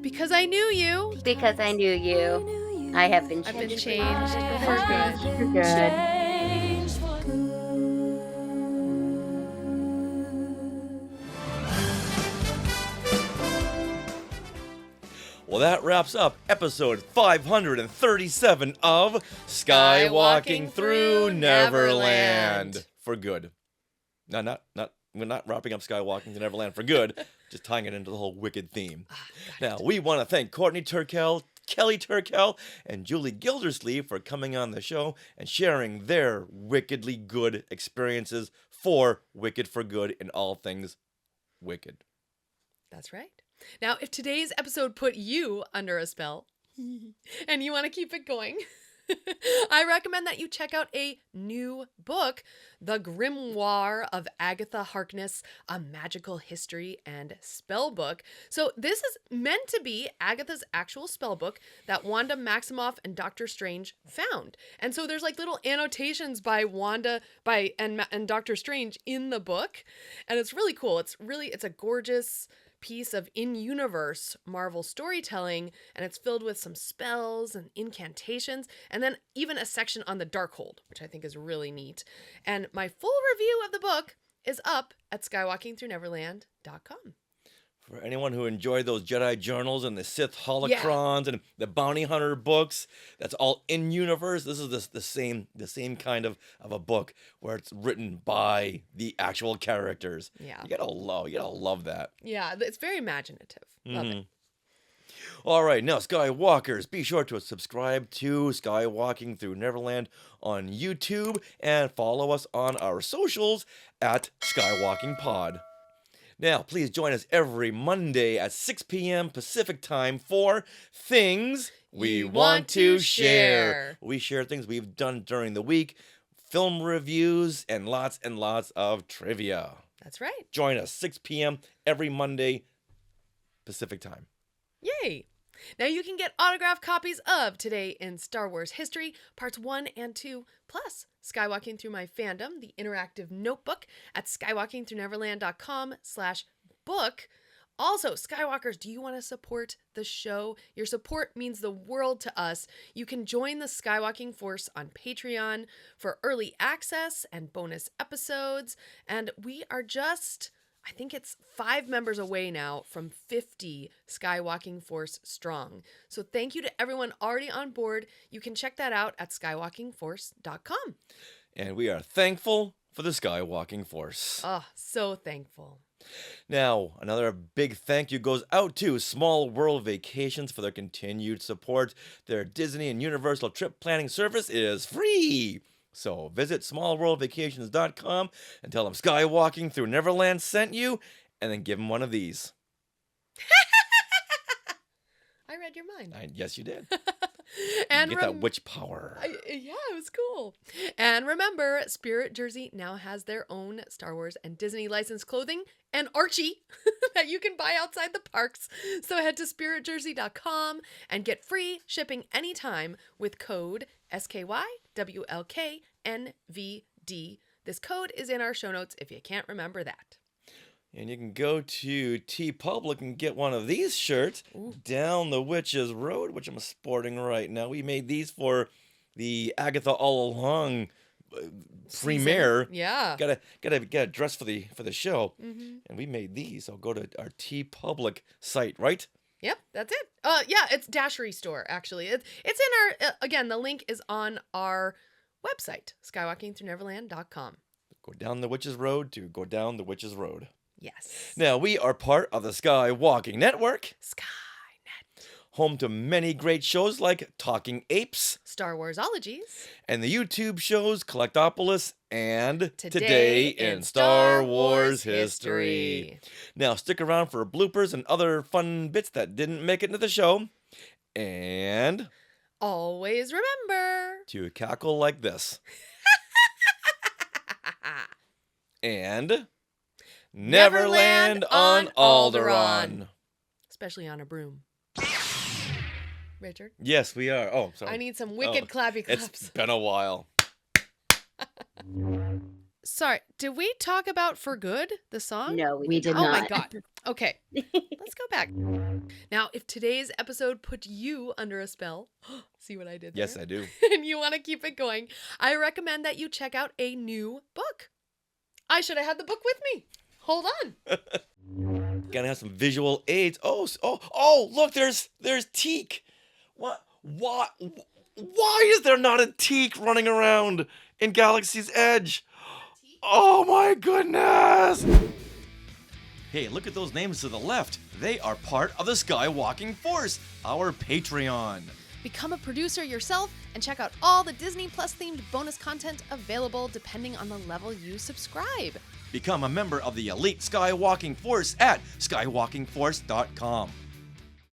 Because I knew you. Because I knew you. I have been changed. I've been changed for good. Good. Well, that wraps up episode 537 of Skywalking Through Neverland. For good. No, we're not wrapping up Skywalking to Neverland for good, just tying it into the whole Wicked theme. Now, we want to thank Courtney Turckel, Kelly Turckel, and Julie Gildersleeve for coming on the show and sharing their wickedly good experiences for Wicked for Good in all things Wicked. That's right. Now, if today's episode put you under a spell and you want to keep it going, I recommend that you check out a new book, The Grimoire of Agatha Harkness, A Magical History and Spell Book. So this is meant to be Agatha's actual spell book that Wanda Maximoff and Doctor Strange found. And so there's like little annotations by Wanda and Doctor Strange in the book. And it's really cool. It's a gorgeous piece of in-universe Marvel storytelling, and it's filled with some spells and incantations, and then even a section on the Darkhold, which I think is really neat. And my full review of the book is up at skywalkingthroughneverland.com. For anyone who enjoyed those Jedi journals and the Sith holocrons and the bounty hunter books, that's all in universe. This is the same kind of a book where it's written by the actual characters. Yeah. You gotta love that. Yeah, it's very imaginative. Love it. All right, now Skywalkers, be sure to subscribe to Skywalking Through Neverland on YouTube and follow us on our socials at Skywalking Pod. Now, please join us every Monday at 6 p.m. Pacific time for Things We Want to Share. We share things we've done during the week, film reviews, and lots of trivia. That's right. Join us 6 p.m. every Monday Pacific time. Yay! Now you can get autographed copies of Today in Star Wars History, Parts 1 and 2, plus Skywalking Through My Fandom, the interactive notebook at skywalkingthroughneverland.com/book. Also, Skywalkers, do you want to support the show? Your support means the world to us. You can join the Skywalking Force on Patreon for early access and bonus episodes, and we are just... I think it's 5 members away now from 50 Skywalking Force strong. So thank you to everyone already on board. You can check that out at skywalkingforce.com. And we are thankful for the Skywalking Force. Oh, so thankful. Now, another big thank you goes out to Small World Vacations for their continued support. Their Disney and Universal trip planning service is free. So visit smallworldvacations.com and tell them Skywalking Through Neverland sent you, and then give them one of these. I read your mind. Yes, you did. And get that witch power. Yeah, it was cool. And remember, Spirit Jersey now has their own Star Wars and Disney licensed clothing and Archie that you can buy outside the parks. So head to spiritjersey.com and get free shipping anytime with code SKYWLKNVD. This code is in our show notes if you can't remember that. And you can go to TeePublic and get one of these shirts, Down the Witch's Road, which I'm sporting right now. We made these for the Agatha All Along premiere. Yeah. Gotta get a dress for the show. And we made these. So go to our TeePublic site, right? Yep, that's it. Yeah, it's Dashery Store, actually. It's in our, again, the link is on our website, skywalkingthroughneverland.com. Go down the Witch's Road to go down the Witch's Road. Yes. Now, we are part of the Skywalking Network. Skynet. Home to many great shows like Talking Apes, Star Warsologies, and the YouTube shows Collectopolis and Today in Star Wars History. Now, stick around for bloopers and other fun bits that didn't make it into the show. And always remember to cackle like this. And Neverland on Alderaan. Especially on a broom. Richard? Yes, we are. Oh, sorry. I need some wicked clappy claps. It's been a while. Sorry, did we talk about For Good, the song? No, we did not. Oh my God. Okay, let's go back. Now, if today's episode put you under a spell, see what I did there? Yes, I do. And you want to keep it going, I recommend that you check out a new book. I should have had the book with me. Hold on. Gotta have some visual aids. Oh! Look, there's Teak. What? Why is there not a Teak running around in Galaxy's Edge? Oh my goodness! Hey, look at those names to the left. They are part of the Skywalking Force, our Patreon. Become a producer yourself and check out all the Disney Plus themed bonus content available depending on the level you subscribe. Become a member of the elite Skywalking Force at skywalkingforce.com.